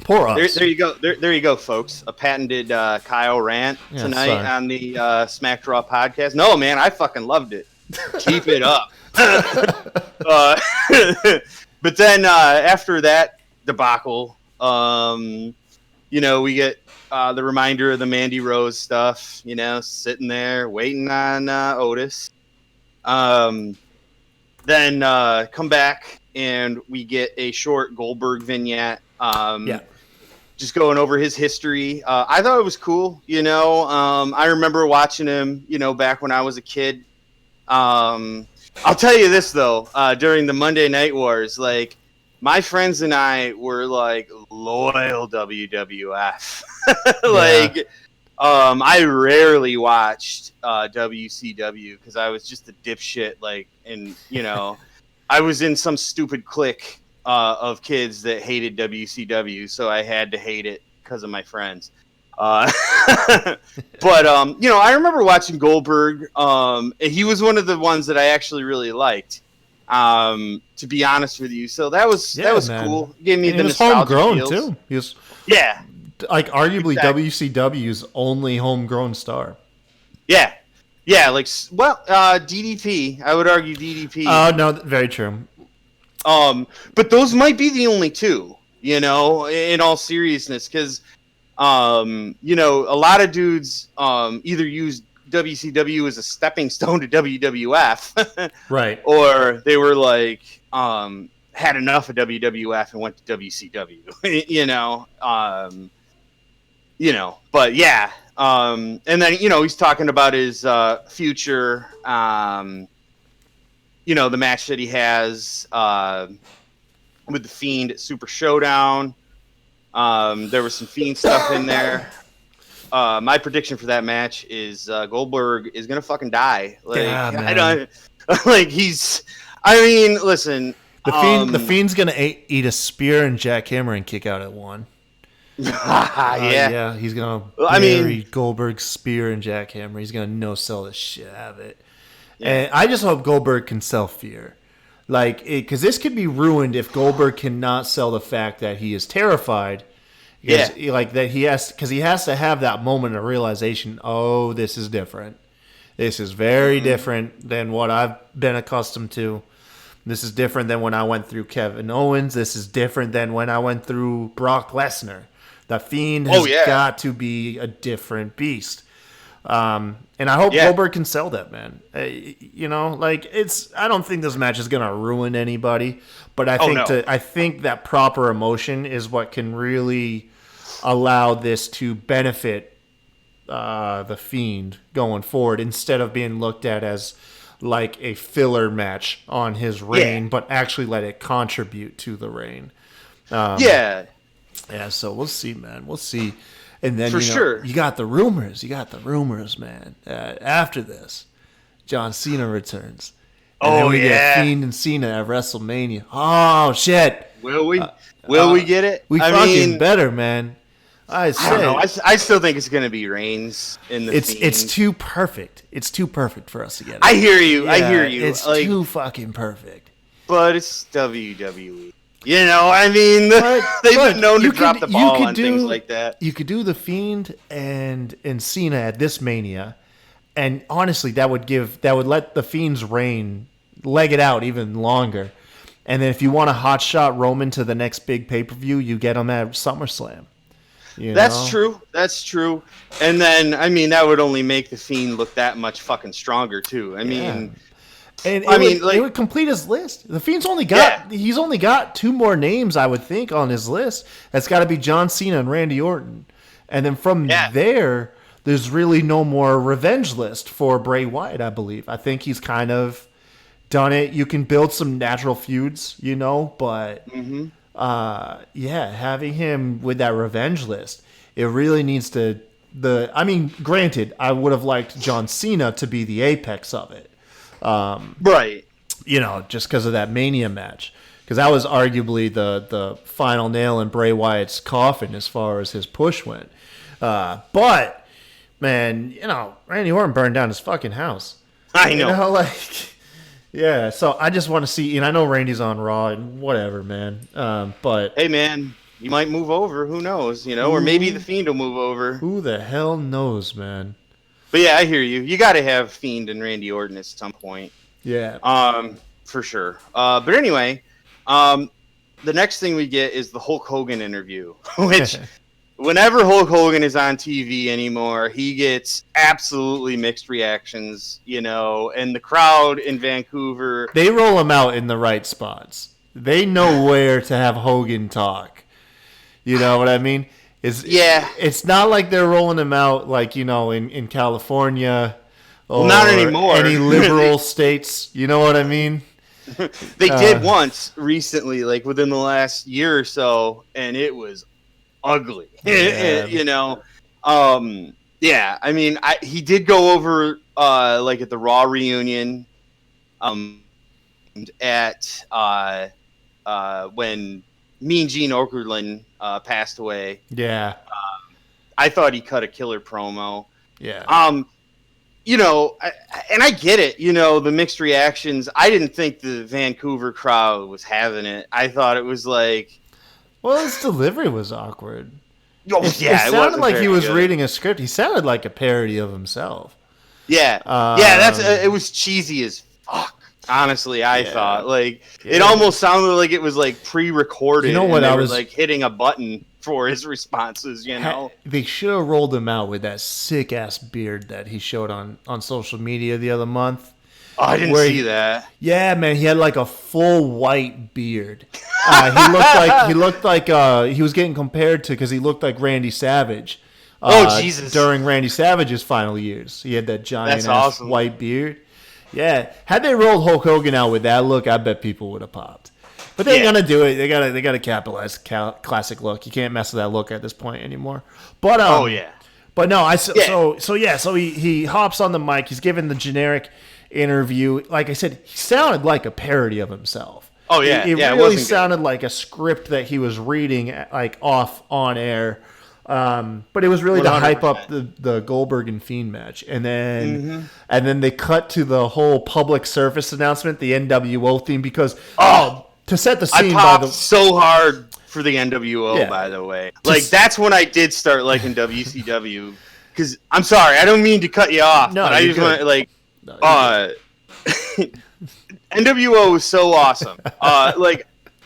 Poor us. There you go. There you go, folks. A patented Kyle rant tonight on the Smack Raw podcast. No, man, I fucking loved it. Keep it up. But then after that debacle, we get the reminder of the Mandy Rose stuff. Sitting there waiting on Otis. Then come back and we get a short Goldberg vignette. Just going over his history. I thought it was cool. I remember watching him, back when I was a kid. I'll tell you this though, during the Monday Night Wars, like my friends and I were like loyal WWF. I rarely watched WCW because I was just a dipshit. I was in some stupid clique of kids that hated WCW, so I had to hate it because of my friends. But I remember watching Goldberg. And he was one of the ones that I actually really liked. To be honest with you, so that was man. cool. Gave me and the he was nostalgia homegrown feels. too. He was Yeah. like arguably Exactly. WCW's only homegrown star. Yeah. Yeah, like, well, DDP. I would argue DDP. Oh no, very true. But those might be the only two, in all seriousness, because, a lot of dudes either use WCW as a stepping stone to WWF, Right. or they were like, had enough of WWF and went to WCW, but yeah. And then, he's talking about his future, the match that he has with the Fiend at Super Showdown. There was some Fiend stuff in there. My prediction for that match is Goldberg is gonna fucking die. Like, Yeah, man. I don't like he's. I mean, listen. The Fiend's gonna eat a spear and jackhammer and kick out at one. Yeah, he's gonna I mean- bury Goldberg's spear and jackhammer. He's gonna no sell the shit out of it. Yeah. And I just hope Goldberg can sell fear, like, because this could be ruined if Goldberg cannot sell the fact that he is terrified. Because, like, that he has to have that moment of realization. Oh, this is different. This is very different than what I've been accustomed to. This is different than when I went through Kevin Owens. This is different than when I went through Brock Lesnar. The Fiend has got to be a different beast. And I hope Goldberg can sell that, man. I don't think this match is going to ruin anybody, but I think that proper emotion is what can really allow this to benefit the Fiend going forward, instead of being looked at as like a filler match on his reign, but actually let it contribute to the reign. Yeah, so we'll see, man. We'll see. And then, sure, you got the rumors. Man. After this, John Cena returns. And then we get Fiend and Cena at WrestleMania. Oh, shit. Will we? Will we get it? We fucking better, man. I don't know. I still think it's going to be Reigns in the Fiend. It's too perfect. It's too perfect for us to get it. I hear you. It's too fucking perfect. But it's WWE. They've been known to drop the ball on things like that. You could do the Fiend and Cena at this Mania, and honestly, that would let the Fiend's reign leg it out even longer. And then if you want to hotshot Roman to the next big pay-per-view, you get him at SummerSlam. That's true. And then, that would only make the Fiend look that much fucking stronger too. It would complete his list. The Fiend's he's only got two more names, I would think, on his list. That's got to be John Cena and Randy Orton. And then from there, there's really no more revenge list for Bray Wyatt, I believe. I think he's kind of done it. You can build some natural feuds, but having him with that revenge list, it really needs to. Granted, I would have liked John Cena to be the apex of it. Right. Just because of that Mania match. Because that was arguably the final nail in Bray Wyatt's coffin as far as his push went. But, man, Randy Orton burned down his fucking house. I know. So I just want to see, and I know Randy's on Raw and whatever, man. But hey, man, you might move over. Who knows? Or maybe the Fiend will move over. Who the hell knows, man? But yeah, I hear you. You got to have Fiend and Randy Orton at some point. Yeah. For sure. But anyway, the next thing we get is the Hulk Hogan interview, which whenever Hulk Hogan is on TV anymore, he gets absolutely mixed reactions, and the crowd in Vancouver. They roll him out in the right spots. They know where to have Hogan talk. You know what I mean? It's not like they're rolling him out like, in California or not anymore. Any liberal states. You know what I mean? They did once recently, like within the last year or so, and it was ugly. Yeah. He did go over like at the Raw reunion at when Mean Gene Okerlund passed away. Yeah. I thought he cut a killer promo. Yeah. And I get it, the mixed reactions. I didn't think the Vancouver crowd was having it. I thought it was like... Well, his delivery was awkward. Oh, It yeah, sounded like he was good. reading a script. He sounded like a parody of himself. Yeah, that's it was cheesy as fuck. Honestly, I thought like it almost sounded like it was like pre-recorded. You know what and they I were was- like hitting a button for his responses. You know, They should have rolled him out with that sick ass beard that he showed on social media the other month. oh, I didn't where see that. Yeah, man, he had like a full white beard. He looked like he was getting compared to because he looked like Randy Savage. Oh, Jesus. During Randy Savage's final years, he had that giant That's ass awesome. white beard. Yeah, had they rolled Hulk Hogan out with that look, I bet people would have popped. But they're gonna do it. They gotta capitalize classic look. You can't mess with that look at this point anymore. But Oh yeah. but no, so he hops on the mic. He's giving the generic interview. Like I said, he sounded like a parody of himself. Oh yeah. It yeah, really wasn't good. sounded like a script that he was reading like off on air. But it was really to hype up the Goldberg and Fiend match, and then they cut to the whole public service announcement, the NWO theme, because to set the scene, I popped so hard for the NWO. Yeah. By the way, like that's when I did start liking WCW. Because I'm sorry, I don't mean to cut you off, No, but I you're just good. want NWO was so awesome.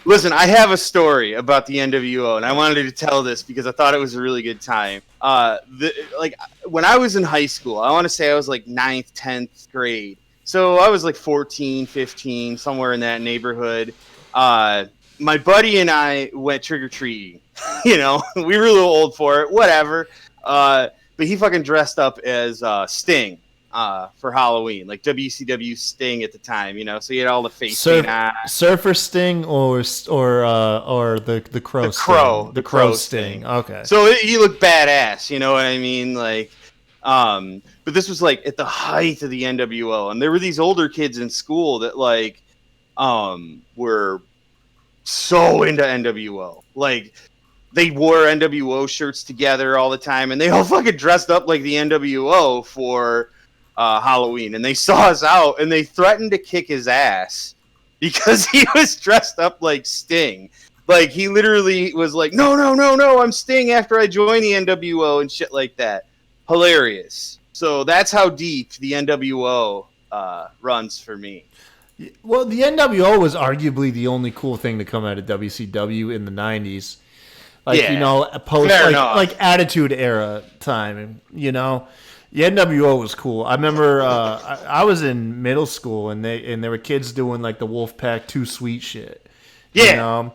Listen, I have a story about the NWO, and I wanted to tell this because I thought it was a really good time. When I was in high school, I want to say I was like 9th, 10th grade. So I was like 14, 15, somewhere in that neighborhood. My buddy and I went trick-or-treating. You know, we were a little old for it, whatever. But he fucking dressed up as Sting. For Halloween, like WCW Sting at the time, you know, so he had all the face paint on. Surfer Sting or the Crow The Crow Sting. Okay. So he looked badass, you know what I mean? Like, but this was like at the height of the NWO, and there were these older kids in school that like, were so into NWO, like. They wore NWO shirts together all the time, and they all fucking dressed up like the NWO for Halloween. And they saw us out, and they threatened to kick his ass because he was dressed up like Sting. Like, he literally was like, no, I'm Sting after I joined the NWO and shit like that. Hilarious. So that's how deep the NWO runs for me. Well, the NWO was arguably the only cool thing to come out of WCW in the 90s. Like, Yeah. you know, post Fair enough. like Attitude Era time, you know. The NWO was cool. I remember I was in middle school and there were kids doing like the Wolfpack Too Sweet shit. Yeah. You know?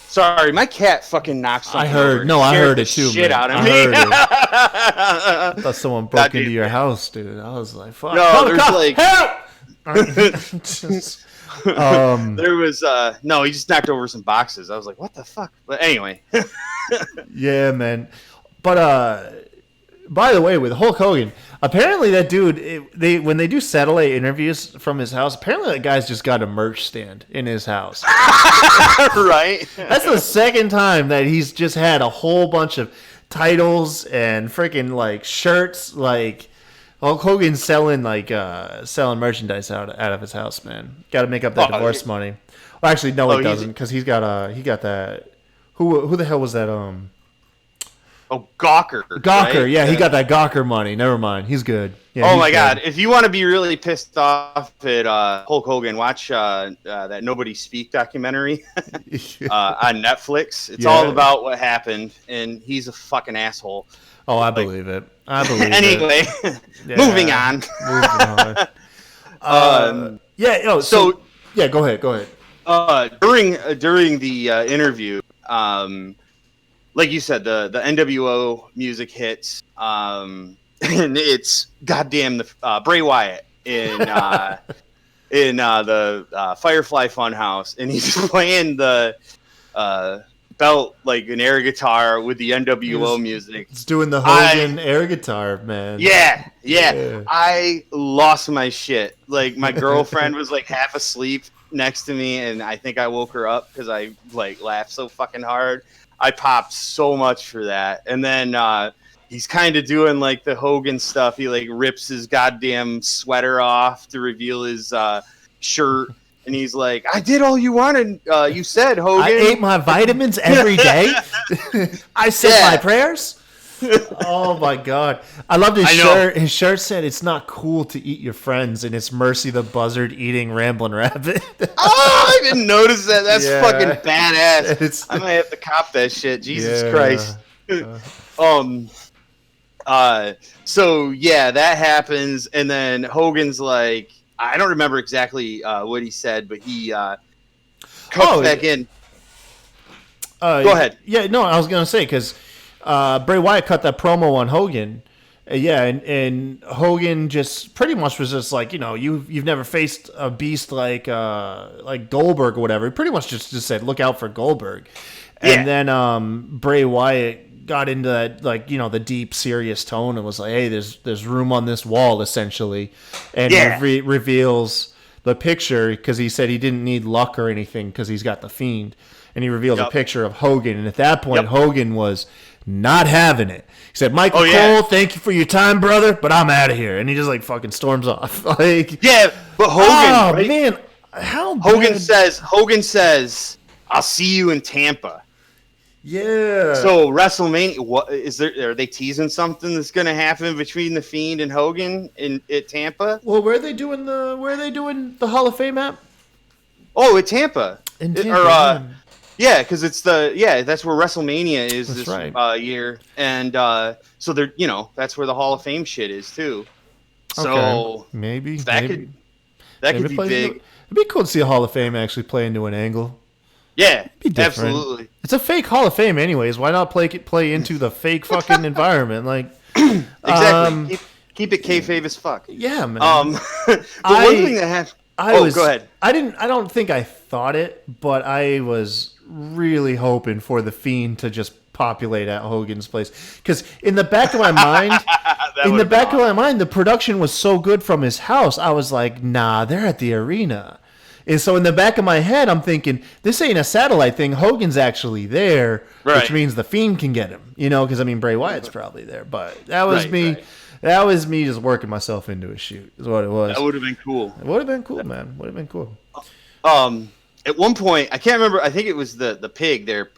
Sorry, my cat fucking knocked something over. I Scared heard the it too, shit man. out of I me. heard it. I thought someone broke Dude. into your house, dude. I was like, fuck. No, there's like Just- there was no, he just knocked over some boxes. I was like, what the fuck? But anyway. yeah, man. But by the way, with Hulk Hogan, apparently that dude, when they do satellite interviews from his house, apparently that guy's just got a merch stand in his house. Right? That's the second time that he's just had a whole bunch of titles and freaking like shirts. Like Hulk Hogan's selling merchandise out of his house, man. Got to make up that divorce money. Well, actually, no, he doesn't, because he got that. Who the hell was that? Oh, Gawker. Gawker, right? yeah, he got that Gawker money. Never mind, he's good. Yeah, Oh my he's God! good. If you want to be really pissed off at Hulk Hogan, watch that Nobody Speak documentary on Netflix. It's all about what happened, and he's a fucking asshole. Oh, I believe it. I believe it. Anyway, Yeah. moving on. Yeah. Oh, so yeah. Go ahead. During the interview, like you said, the NWO music hits, and it's goddamn the Bray Wyatt in the Firefly Funhouse, and he's playing the belt like an air guitar with the NWO music. It's doing the Hogan air guitar, man. Yeah. I lost my shit. Like, my girlfriend was like half asleep next to me, and I think I woke her up because I like laughed so fucking hard. I popped so much for that. And then he's kind of doing like the Hogan stuff. He like rips his goddamn sweater off to reveal his shirt. And he's like, I did all you wanted. You said, Hogan. I ate my vitamins every day. I said my prayers. Oh my god! I loved his shirt. His shirt said, "It's not cool to eat your friends," and it's Mercy the Buzzard eating Ramblin' Rabbit. I didn't notice that. That's fucking badass. I might have to cop that shit. Jesus Christ. So yeah, that happens, and then Hogan's like, I don't remember exactly what he said, but he comes back in. Go ahead. Yeah, no, I was gonna say because Bray Wyatt cut that promo on Hogan. And Hogan just pretty much was just like, you've never faced a beast like Goldberg or whatever. He pretty much just said, look out for Goldberg. And then Bray Wyatt got into that, the deep, serious tone and was like, hey, there's room on this wall, essentially. And reveals the picture because he said he didn't need luck or anything because he's got the Fiend. And he revealed a picture of Hogan. And at that point, Hogan was not having it. He said, Michael Cole, thank you for your time, brother, but I'm out of here. And he just fucking storms off. But Hogan, right? Man, how Hogan says, I'll see you in Tampa. Yeah. So WrestleMania, are they teasing something that's going to happen between the Fiend and Hogan at Tampa? Well, where are they doing the Hall of Fame at? Oh, at Tampa. In Tampa. Yeah, because it's that's where WrestleMania is year, and so they're that's where the Hall of Fame shit is too. So maybe that could be big. It'd be cool to see a Hall of Fame actually play into an angle. Yeah, absolutely. It's a fake Hall of Fame, anyways. Why not play into the fake fucking environment? Exactly. Keep it kayfabe as fuck. Yeah, man. But one thing that happened. Go ahead. I don't think I thought it, but I was really hoping for the Fiend to just populate at Hogan's place because in the back of my mind, the production was so good from his house. I was like, nah, they're at the arena. And so in the back of my head, I'm thinking, this ain't a satellite thing. Hogan's actually there, which means the Fiend can get him. Because Bray Wyatt's probably there. But that was me. Right. That was me just working myself into a shoot. Is what it was. That would have been cool. It would have been cool, man. Would have been cool. At one point, I can't remember. I think it was the pig there,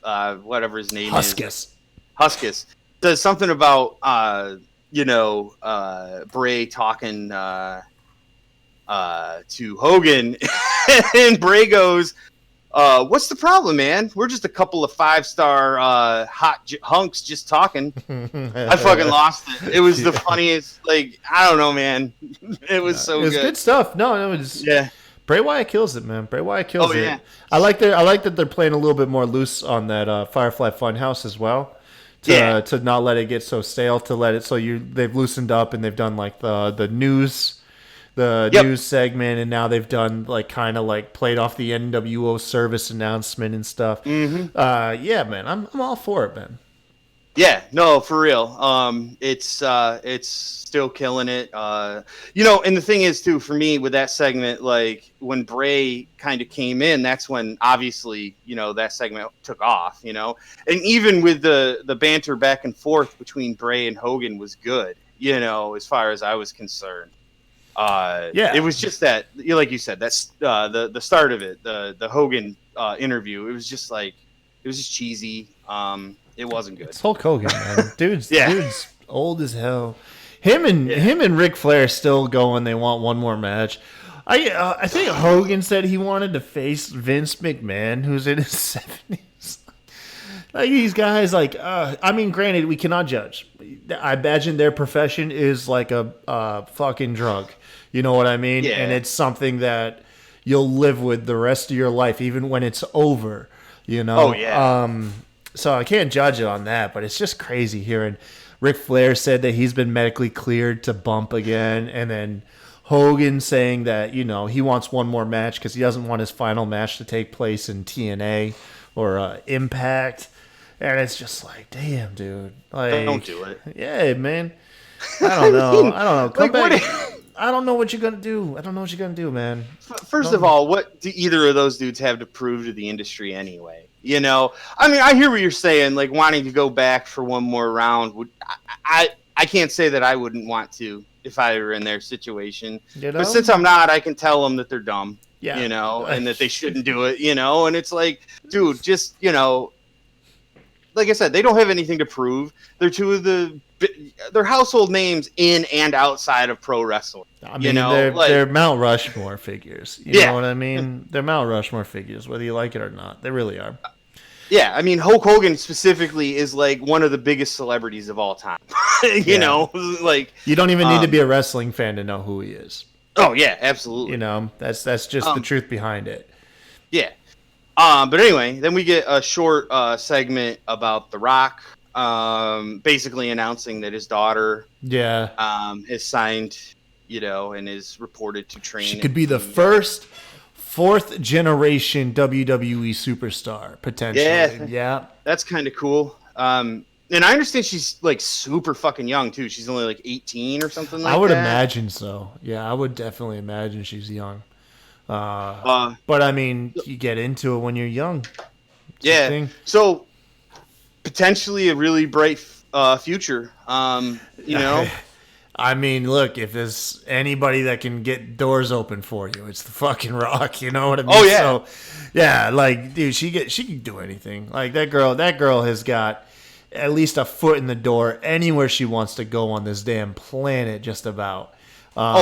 whatever his name is. Huskus does something about Bray talking to Hogan, and Bray goes, "What's the problem, man? We're just a couple of 5-star hot hunks just talking." I fucking lost it. It was the funniest. I don't know, man. It was so good. It was good stuff. No, it was Bray Wyatt kills it, man. Bray Wyatt kills it. Yeah. I like that they're playing a little bit more loose on that Firefly Funhouse as well. To not let it get so stale. To let it they've loosened up and they've done the news. News segment, and now they've done played off the NWO service announcement and stuff. Mm-hmm. Yeah, man, I'm all for it, man. Yeah, no, for real. It's still killing it. And the thing is too, for me with that segment, when Bray kind of came in, that's when obviously that segment took off. And even with the banter back and forth between Bray and Hogan was good. As far as I was concerned. It was just that, like you said, that's the start of it, the Hogan interview. It was just cheesy. It wasn't good. It's Hulk Hogan, man. Dude's old as hell. Him and Ric Flair still going. They want one more match. I think Hogan said he wanted to face Vince McMahon, who's in his 70s. These guys, granted, we cannot judge. I imagine their profession is like a fucking drug. You know what I mean? Yeah. And it's something that you'll live with the rest of your life, even when it's over. Oh, yeah. So I can't judge it on that, but it's just crazy hearing Ric Flair said that he's been medically cleared to bump again, and then Hogan saying that, he wants one more match because he doesn't want his final match to take place in TNA or Impact. And it's just damn, dude. Don't do it. Yeah, man. I don't know. Come back. I don't know what you're going to do, man. First of all, what do either of those dudes have to prove to the industry anyway? I hear what you're saying, wanting to go back for one more round. I can't say that I wouldn't want to. if I were in their situation. You know? But since I'm not, I can tell them that they're dumb, Yeah. and that they shouldn't do it, and it's like, dude, just, like I said, they don't have anything to prove. They're they're household names in and outside of pro wrestling. I mean, they're Mount Rushmore figures. You know what I mean? They're Mount Rushmore figures, whether you like it or not. They really are. Yeah, I mean, Hulk Hogan specifically is like one of the biggest celebrities of all time. You don't even need to be a wrestling fan to know who he is. Oh yeah, absolutely. That's just the truth behind it. Yeah. But anyway, then we get a short segment about The Rock, basically announcing that his daughter, is signed, and is reported to train. She could be the first fourth generation WWE superstar potentially. Yeah, that's kind of cool. And I understand she's like super fucking young too. She's only like 18 or something like that. I would imagine so. Yeah, I would definitely imagine she's young. But I mean, you get into it when you're young. Yeah. So potentially a really bright future. I mean, look, if there's anybody that can get doors open for you, it's the fucking Rock. You know what I mean? Oh yeah. So, yeah, like, dude, she can do anything. Like that girl has got at least a foot in the door anywhere she wants to go on this damn planet, just about. And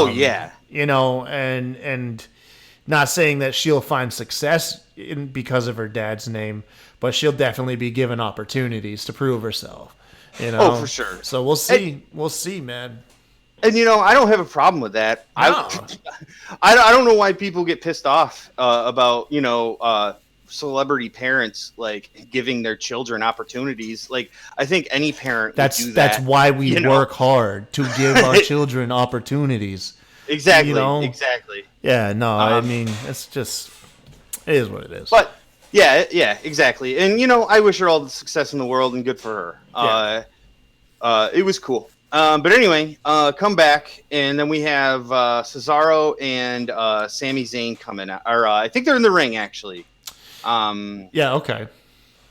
not saying that she'll find success because of her dad's name, but she'll definitely be given opportunities to prove herself. Oh, for sure. So we'll see. We'll see, man. And I don't have a problem with that. No. I don't know why people get pissed off about celebrity parents like giving their children opportunities. Like, I think any parent would do that. That's why we work hard to give our children opportunities. Exactly. Exactly. Yeah. No. I mean, it is what it is. But yeah, exactly. And I wish her all the success in the world and good for her. It was cool. But anyway, come back, and then we have Cesaro and Sami Zayn coming out. Or I think they're in the ring, actually. Okay.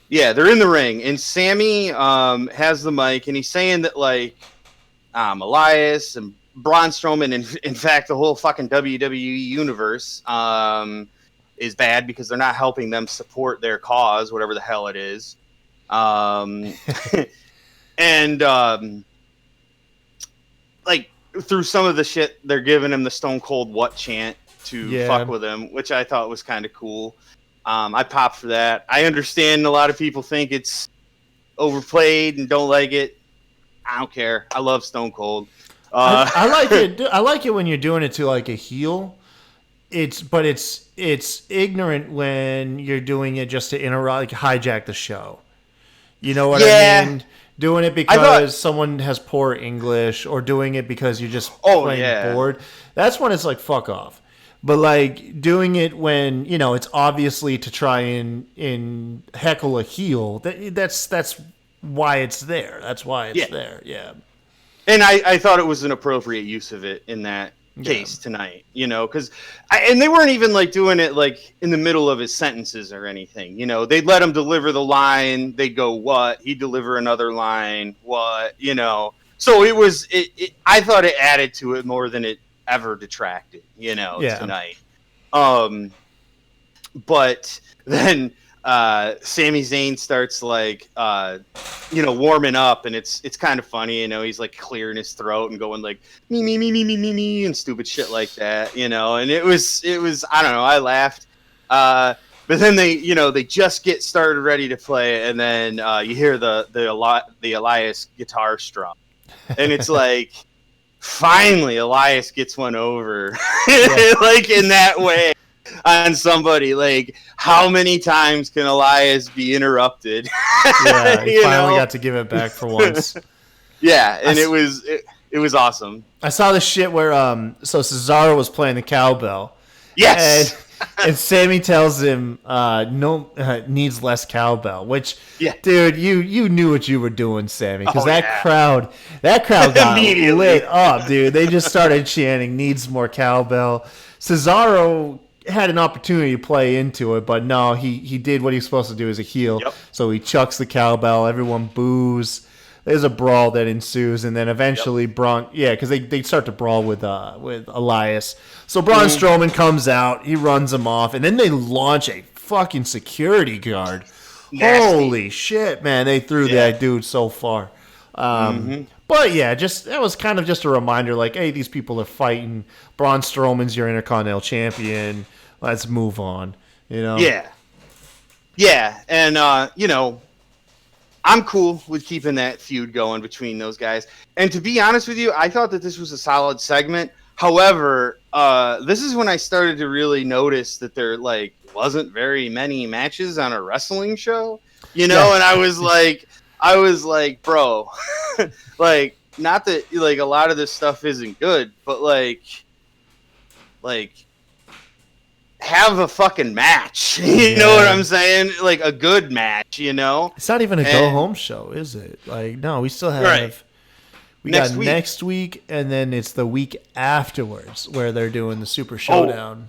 Yeah, they're in the ring, and Sami has the mic, and he's saying that, like, Elias and Braun Strowman, and in fact, the whole fucking WWE universe is bad because they're not helping them support their cause, whatever the hell it is. Like, through some of the shit, they're giving him the Stone Cold What chant to fuck with him, which I thought was kind of cool. I popped for that. I understand a lot of people think it's overplayed and don't like it. I don't care. I love Stone Cold. I like it. I like it when you're doing it to like a heel. It's ignorant when you're doing it just to interrupt, like hijack the show. You know what I mean? Doing it because someone has poor English, or doing it because you're just plain bored. That's when it's like, fuck off. But like doing it when, it's obviously to try and heckle a heel, that's why it's there. That's why it's there. Yeah. And I thought it was an appropriate use of it in that case tonight, because and they weren't even like doing it like in the middle of his sentences or anything. They'd let him deliver the line, they'd go what, he'd deliver another line, what, so it was I thought it added to it more than it ever detracted, tonight. But then Sami Zayn starts like warming up, and it's kind of funny, he's like clearing his throat and going like me and stupid shit like that, and it was I don't know, I laughed. But then they just get started ready to play, and then you hear the Elias guitar strum, and it's like finally Elias gets one over like in that way on somebody. Like, how many times can Elias be interrupted? Yeah, he finally got to give it back for once. Yeah, and it was awesome. I saw this shit where so Cesaro was playing the cowbell. Yes. And Sammy tells him needs less cowbell, which dude, you knew what you were doing, Sammy, because that crowd got lit up, dude. They just started chanting needs more cowbell. Cesaro had an opportunity to play into it, but no, he did what he's supposed to do as a heel. Yep. So he chucks the cowbell, everyone boos. there's a brawl that ensues, and then eventually because they start to brawl with Elias. So Braun Strowman comes out, he runs him off, and then they launch a fucking security guard. Nasty. Holy shit, man! They threw that dude so far. But yeah, that was kind of just a reminder, like, hey, these people are fighting. Braun Strowman's your Intercontinental Champion. Let's move on. You know? Yeah, and I'm cool with keeping that feud going between those guys. And to be honest with you, I thought that this was a solid segment. However, this is when I started to really notice that there wasn't very many matches on a wrestling show, and I was like, bro, like, not that a lot of this stuff isn't good, but like have a fucking match. You know what I'm saying? Like a good match, It's not even a go-home show, is it? Like, no, we still have... We got next week, and then it's the week afterwards where they're doing the Super Showdown.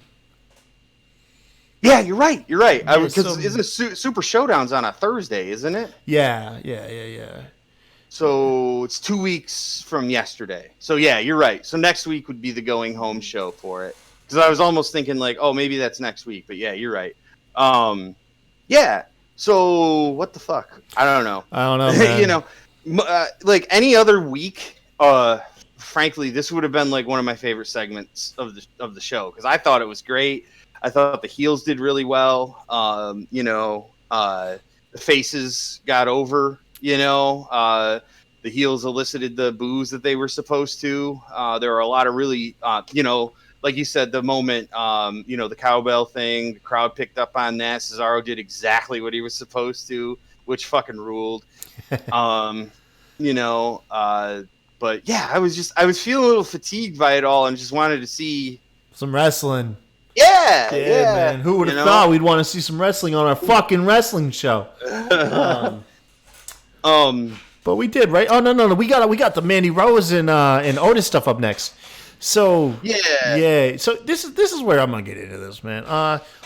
Yeah, you're right. Because isn't Super Showdown's on a Thursday, isn't it? Yeah. So it's 2 weeks from yesterday. So yeah, you're right. So next week would be the going home show for it. Because I was almost thinking maybe that's next week. But yeah, you're right. Yeah. So what the fuck? I don't know, man. Like any other week, frankly, this would have been like one of my favorite segments of the show, because I thought it was great. I thought the heels did really well. The faces got over. The heels elicited the boos that they were supposed to. There were a lot of really, like you said, the moment, the cowbell thing, the crowd picked up on that. Cesaro did exactly what he was supposed to, which fucking ruled. But yeah, I was feeling a little fatigued by it all and just wanted to see some wrestling. Yeah, man. Who would have thought we'd want to see some wrestling on our fucking wrestling show? But we did, right? Oh no, we got the Mandy Rose and Otis stuff up next. So yeah. So this is where I'm gonna get into this, man.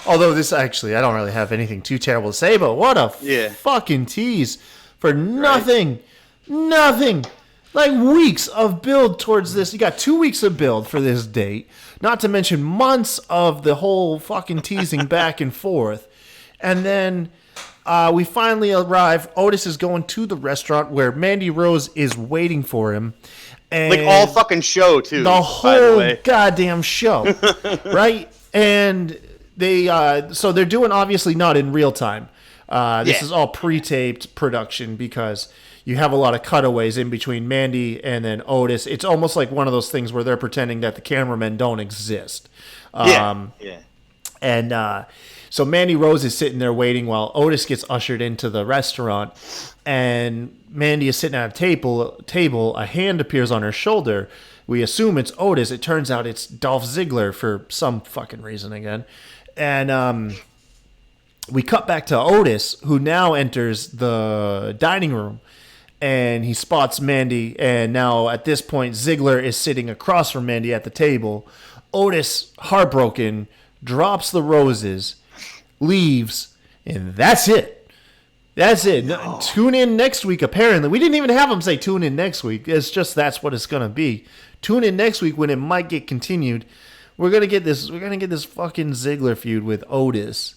Although this actually, I don't really have anything too terrible to say, but what a fucking tease for nothing. Like weeks of build towards this. You got 2 weeks of build for this date, not to mention months of the whole fucking teasing back and forth, and then we finally arrive. Otis is going to the restaurant where Mandy Rose is waiting for him. And like all fucking show too. The whole goddamn show, right? And they so they're doing, obviously not in real time. This is all pre-taped production because you have a lot of cutaways in between Mandy and then Otis. It's almost like one of those things where they're pretending that the cameramen don't exist. And so Mandy Rose is sitting there waiting while Otis gets ushered into the restaurant, and Mandy is sitting at a table. A hand appears on her shoulder. We assume it's Otis. It turns out it's Dolph Ziggler for some fucking reason again. And we cut back to Otis, who now enters the dining room, and he spots Mandy. And now at this point, Ziggler is sitting across from Mandy at the table. Otis, heartbroken, drops the roses, leaves, and that's it. No. Tune in next week, apparently. We didn't even have him say tune in next week. It's just that's what it's going to be. Tune in next week when it might get continued. We're going to get this fucking Ziggler feud with Otis.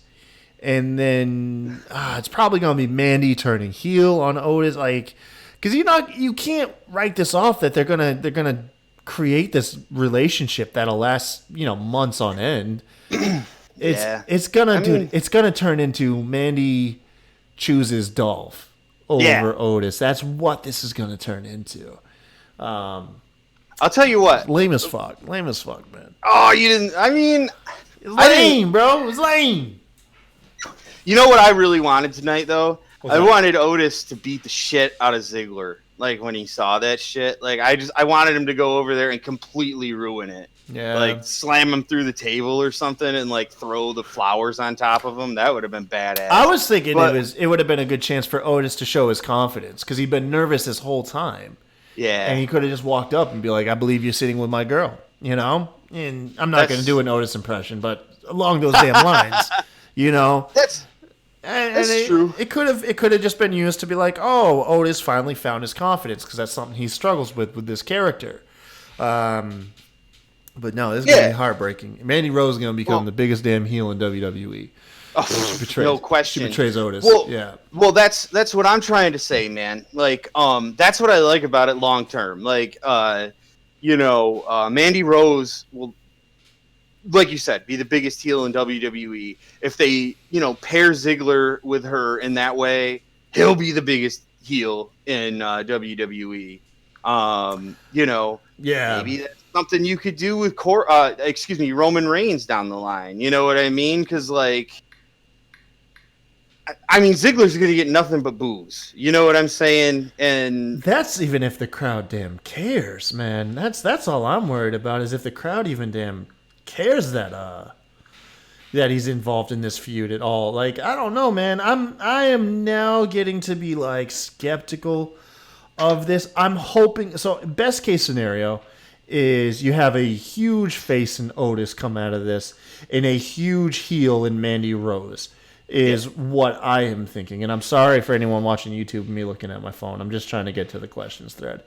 And then it's probably going to be Mandy turning heel on Otis, like, cuz you can't write this off that they're going to create this relationship that'll last, months on end. It's gonna turn into Mandy chooses Dolph over Otis. That's what this is gonna turn into. I'll tell you what. Lame as fuck, man. Oh, you didn't. I mean, lame, bro. It was lame. You know what I really wanted tonight, though? I wanted Otis to beat the shit out of Ziggler. Like when he saw that shit, like I wanted him to go over there and completely ruin it. Yeah, like slam him through the table or something and like throw the flowers on top of him. That would have been badass. I was thinking it would have been a good chance for Otis to show his confidence because he'd been nervous this whole time. Yeah, and he could have just walked up and be like, "I believe you're sitting with my girl," And I'm not going to do an Otis impression, but along those damn lines, That's That's true. It could have just been used to be like, oh, Otis finally found his confidence because that's something he struggles with this character. But no, this is gonna be heartbreaking. Mandy Rose is gonna become the biggest damn heel in WWE. No question. She betrays Otis. Well, that's what I'm trying to say, man. Like, that's what I like about it long term. Like, Mandy Rose will, like you said, be the biggest heel in WWE. If they, pair Ziggler with her in that way, he'll be the biggest heel in WWE. Maybe that's something you could do with Roman Reigns down the line. You know what I mean? Because Ziggler's going to get nothing but boos. You know what I'm saying? And that's even if the crowd damn cares, man. That's all I'm worried about is if the crowd even damn cares that he's involved in this feud at all. Like, I don't know, man. I am now getting to be like skeptical of this. I'm hoping so. Best case scenario is you have a huge face in Otis come out of this and a huge heel in Mandy Rose. Is what I am thinking. And I'm sorry for anyone watching YouTube and me looking at my phone. I'm just trying to get to the questions thread.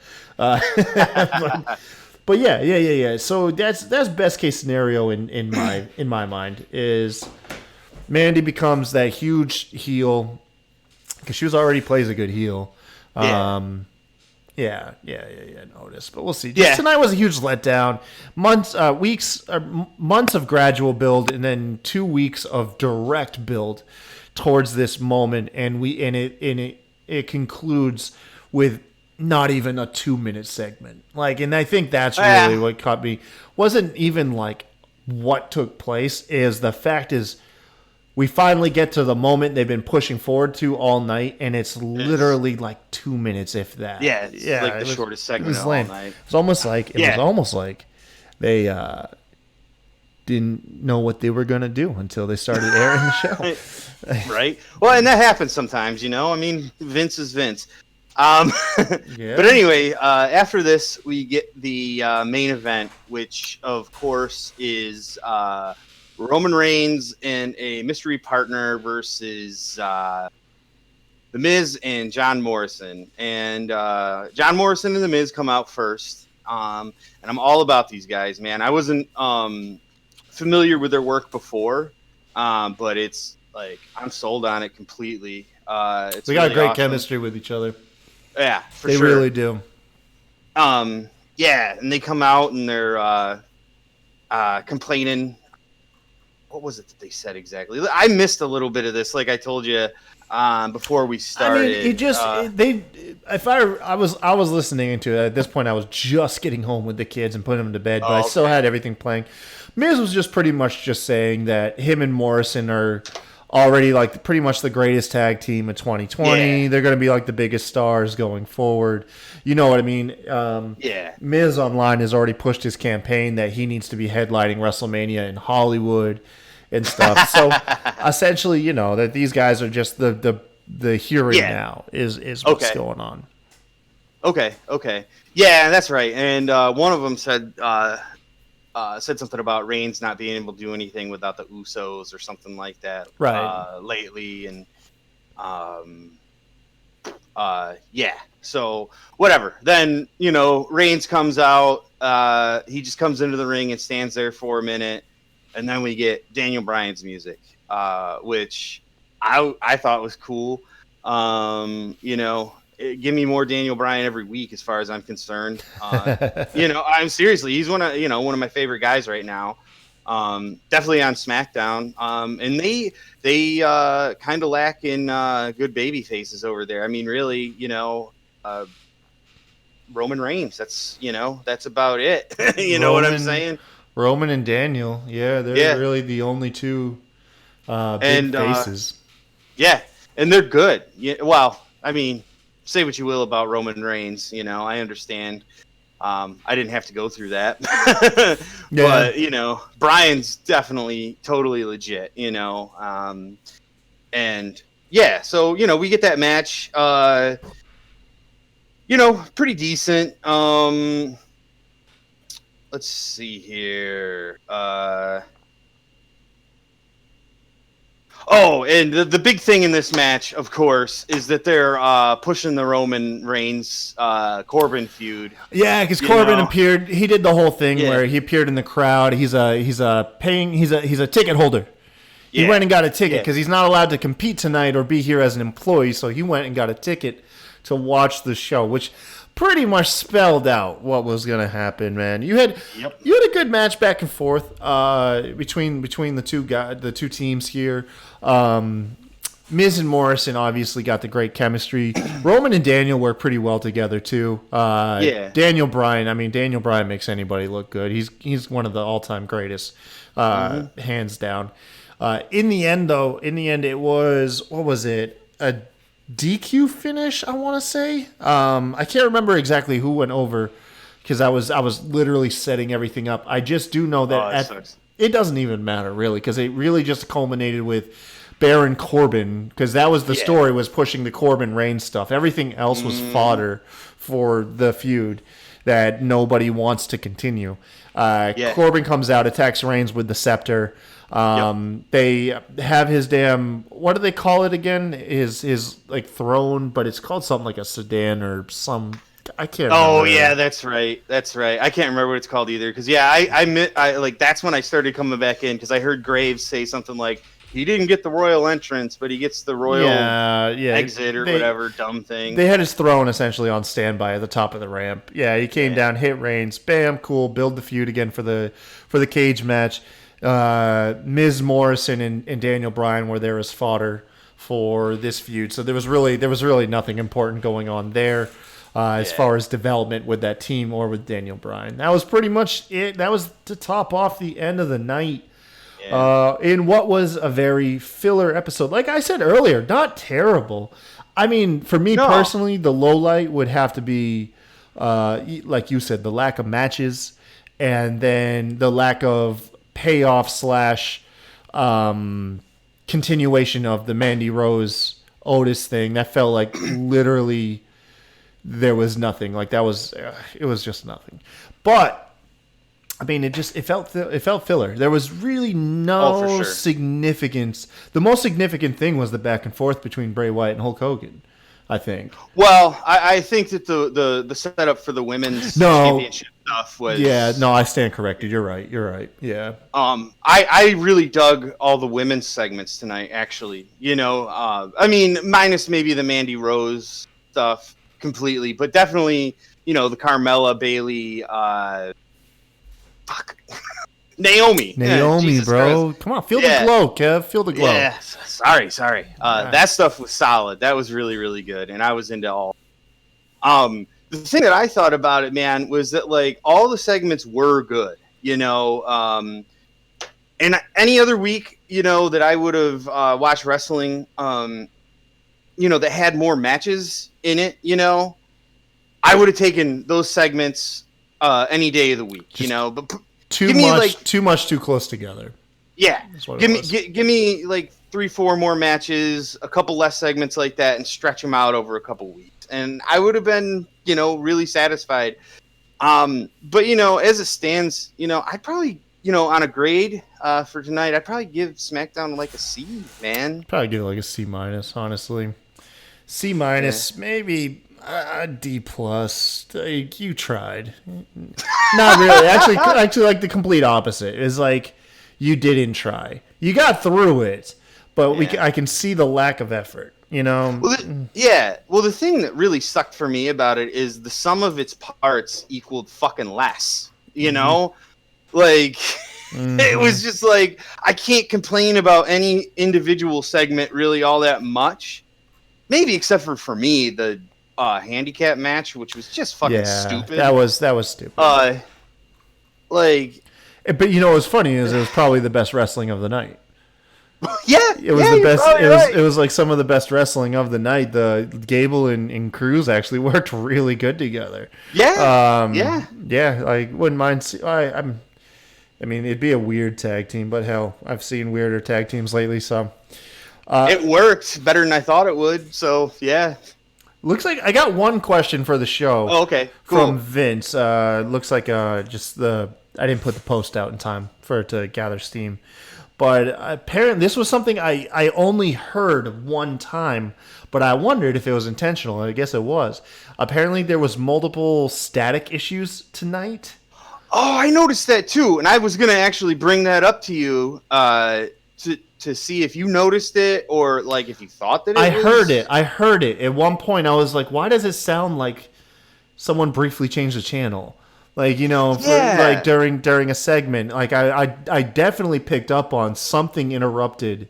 But yeah. So that's best case scenario in my mind is Mandy becomes that huge heel because she already plays a good heel. Notice, but we'll see. Tonight was a huge letdown. Months of gradual build, and then 2 weeks of direct build towards this moment, and it concludes with not even a 2-minute segment. And I think that's really what caught me. Wasn't even like what took place. Is the fact is. We finally get to the moment they've been pushing forward to all night, and it's literally like 2 minutes, if that. Yeah, it's like the shortest segment of all night. It was almost like they didn't know what they were going to do until they started airing the show. Right. Well, and that happens sometimes, Vince is Vince. But anyway, after this, we get the main event, which, of course, is Roman Reigns and a mystery partner versus The Miz and John Morrison. And John Morrison and The Miz come out first. And I'm all about these guys, man. I wasn't familiar with their work before, but it's like I'm sold on it completely. We got really great awesome chemistry with each other. Yeah, for they sure. They really do. And they come out and they're complaining. What was it that they said exactly? I missed a little bit of this, like I told you before we started. I was listening to it. At this point, I was just getting home with the kids and putting them to bed, but I still had everything playing. Miz was just pretty much just saying that him and Morrison are already like pretty much the greatest tag team in 2020. They're going to be like the biggest stars going forward. You know what I mean? Miz online has already pushed his campaign that he needs to be headlining WrestleMania in Hollywood and stuff. So essentially, that these guys are just the here and now is what's going on. Okay. Yeah, that's right. And one of them said something about Reigns not being able to do anything without the Usos or something like that. Right. Lately, and so whatever. Then Reigns comes out. He just comes into the ring and stands there for a minute, and then we get Daniel Bryan's music, which I thought was cool. Give me more Daniel Bryan every week, as far as I'm concerned. I'm seriously, he's one of my favorite guys right now. Definitely on SmackDown. And they kind of lack in good baby faces over there. I mean, really, Roman Reigns. That's about it. Know what I'm saying? Roman and Daniel. Yeah, they're really the only two big faces. And they're good. Well, I mean, say what you will about Roman Reigns. I understand. I didn't have to go through that. But, Bryan's definitely totally legit, and so, we get that match, pretty decent. Let's see here. Oh, and the big thing in this match, of course, is that they're pushing the Roman Reigns Corbin feud. Yeah, because Corbin know? appeared. He did the whole thing where he appeared in the crowd. He's a ticket holder. He went and got a ticket because he's not allowed to compete tonight or be here as an employee. So he went and got a ticket to watch the show, which pretty much spelled out what was going to happen, man. You had a good match back and forth between the two teams here. Miz and Morrison obviously got the great chemistry. Roman and Daniel work pretty well together too. Daniel Bryan makes anybody look good. He's one of the all-time greatest, hands down. In the end, it was, what was it? A DQ finish, I want to say. I can't remember exactly who went over because I was literally setting everything up. I just do know that it doesn't even matter really because it really just culminated with Baron Corbin because that was the story, was pushing the Corbin Reigns stuff. Everything else was fodder for the feud that nobody wants to continue. Corbin comes out, attacks Reigns with the scepter. They have his damn, what do they call it again? His like throne, but it's called something like a sedan or some, I can't remember. Oh yeah, that's right. I can't remember what it's called either. Cause I like, that's when I started coming back in. Cause I heard Graves say something like, he didn't get the royal entrance, but he gets the royal exit or whatever dumb thing. They had his throne essentially on standby at the top of the ramp. Yeah, he came down, hit Reigns, bam, cool, build the feud again for the cage match. Miz Morrison and Daniel Bryan were there as fodder for this feud, so there was really nothing important going on there as far as development with that team or with Daniel Bryan. That was pretty much it. That was to top off the end of the night. In what was a very filler episode. Like I said earlier, not terrible. I mean, for me personally, the low light would have to be, like you said, the lack of matches and then the lack of payoff / continuation of the Mandy Rose Otis thing. That felt like literally there was nothing. Like it was just nothing. But I mean, it felt filler. There was really no significance. The most significant thing was the back and forth between Bray Wyatt and Hulk Hogan, I think. Well, I think that the setup for the women's championship stuff was. Yeah, no, I stand corrected. You're right. Yeah. I really dug all the women's segments tonight. Actually, I mean, minus maybe the Mandy Rose stuff completely, but definitely, the Carmella, Bayley. Naomi, bro. Christ. Come on, feel the glow, Kev. Feel the glow. Yeah, sorry. That stuff was solid. That was really, really good, and I was into all. The thing that I thought about it, man, was that like all the segments were good, and any other week, that I would have watched wrestling, that had more matches in it, I would have taken those segments. Any day of the week, but too much too close together. Yeah, give me like 3-4 more matches, a couple less segments like that, and stretch them out over a couple weeks, and I would have been, really satisfied. But as it stands, I'd probably, on a grade for tonight, I'd probably give SmackDown like a C, man. Probably give it like a C-, honestly. C-, maybe. D+. You tried. Not really. Actually, like the complete opposite. Is like you didn't try. You got through it, but I can see the lack of effort. Well, the thing that really sucked for me about it is the sum of its parts equaled fucking less. Like it was just like I can't complain about any individual segment really all that much. Maybe except for me the handicap match, which was just fucking stupid. That was stupid. But what's funny is it was probably the best wrestling of the night. It was the best. It was like some of the best wrestling of the night. The Gable and Cruz actually worked really good together. Yeah. I wouldn't mind. I mean, it'd be a weird tag team, but hell, I've seen weirder tag teams lately. So it worked better than I thought it would. So yeah. Looks like I got one question for the show. Oh, okay. Cool. From Vince. Looks like just the didn't put the post out in time for it to gather steam. But apparently, this was something I only heard one time, but I wondered if it was intentional, and I guess it was. Apparently, there was multiple static issues tonight. Oh, I noticed that too, and I was gonna actually bring that up to you to see if you noticed it or like if you thought that it was... I heard it. At one point, I was like, "Why does it sound like someone briefly changed the channel?" Like, like during a segment, like I definitely picked up on something interrupted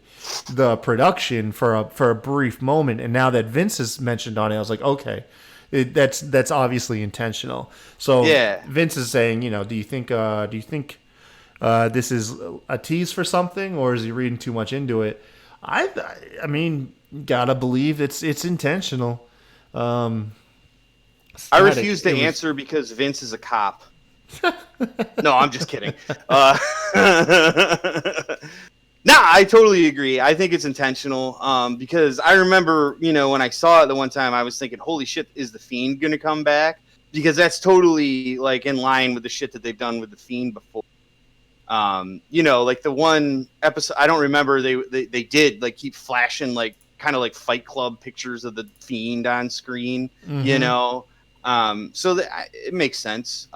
the production for a brief moment, and now that Vince has mentioned on it, I was like, okay, that's obviously intentional. So Vince is saying, do you think this is a tease for something, or is he reading too much into it? I mean, gotta believe it's intentional. I refuse to answer because Vince is a cop. No, I'm just kidding. Nah, I totally agree. I think it's intentional because I remember, when I saw it the one time, I was thinking, holy shit, is The Fiend going to come back? Because that's totally like in line with the shit that they've done with The Fiend before. Like the one episode, I don't remember, they did like keep flashing like kind of like Fight Club pictures of The Fiend on screen, so it makes sense.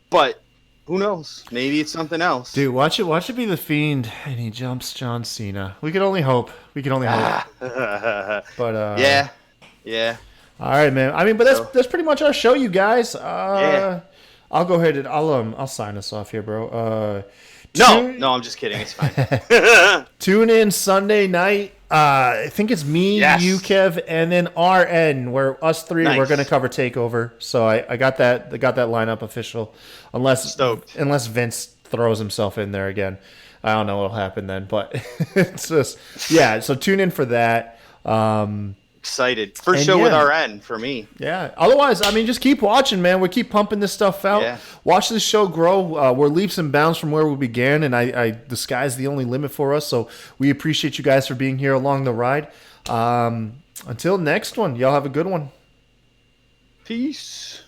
But who knows? Maybe it's something else. Dude, watch it be The Fiend and he jumps John Cena. We can only hope. But yeah. All right, man. I mean, but that's pretty much our show, you guys. I'll go ahead and I'll sign us off here, bro. No, I'm just kidding. It's fine. Tune in Sunday night. I think it's me, you, Kev, and then RN. Where us three we're going to cover Takeover. So I got that lineup official. Unless Vince throws himself in there again, I don't know what'll happen then. But it's just So tune in for that. Excited. First show with RN for me. Yeah. Otherwise, I mean, just keep watching, man. We keep pumping this stuff out. Yeah. Watch this show grow. We're leaps and bounds from where we began, and the sky's the only limit for us. So we appreciate you guys for being here along the ride. Until next one, y'all have a good one. Peace.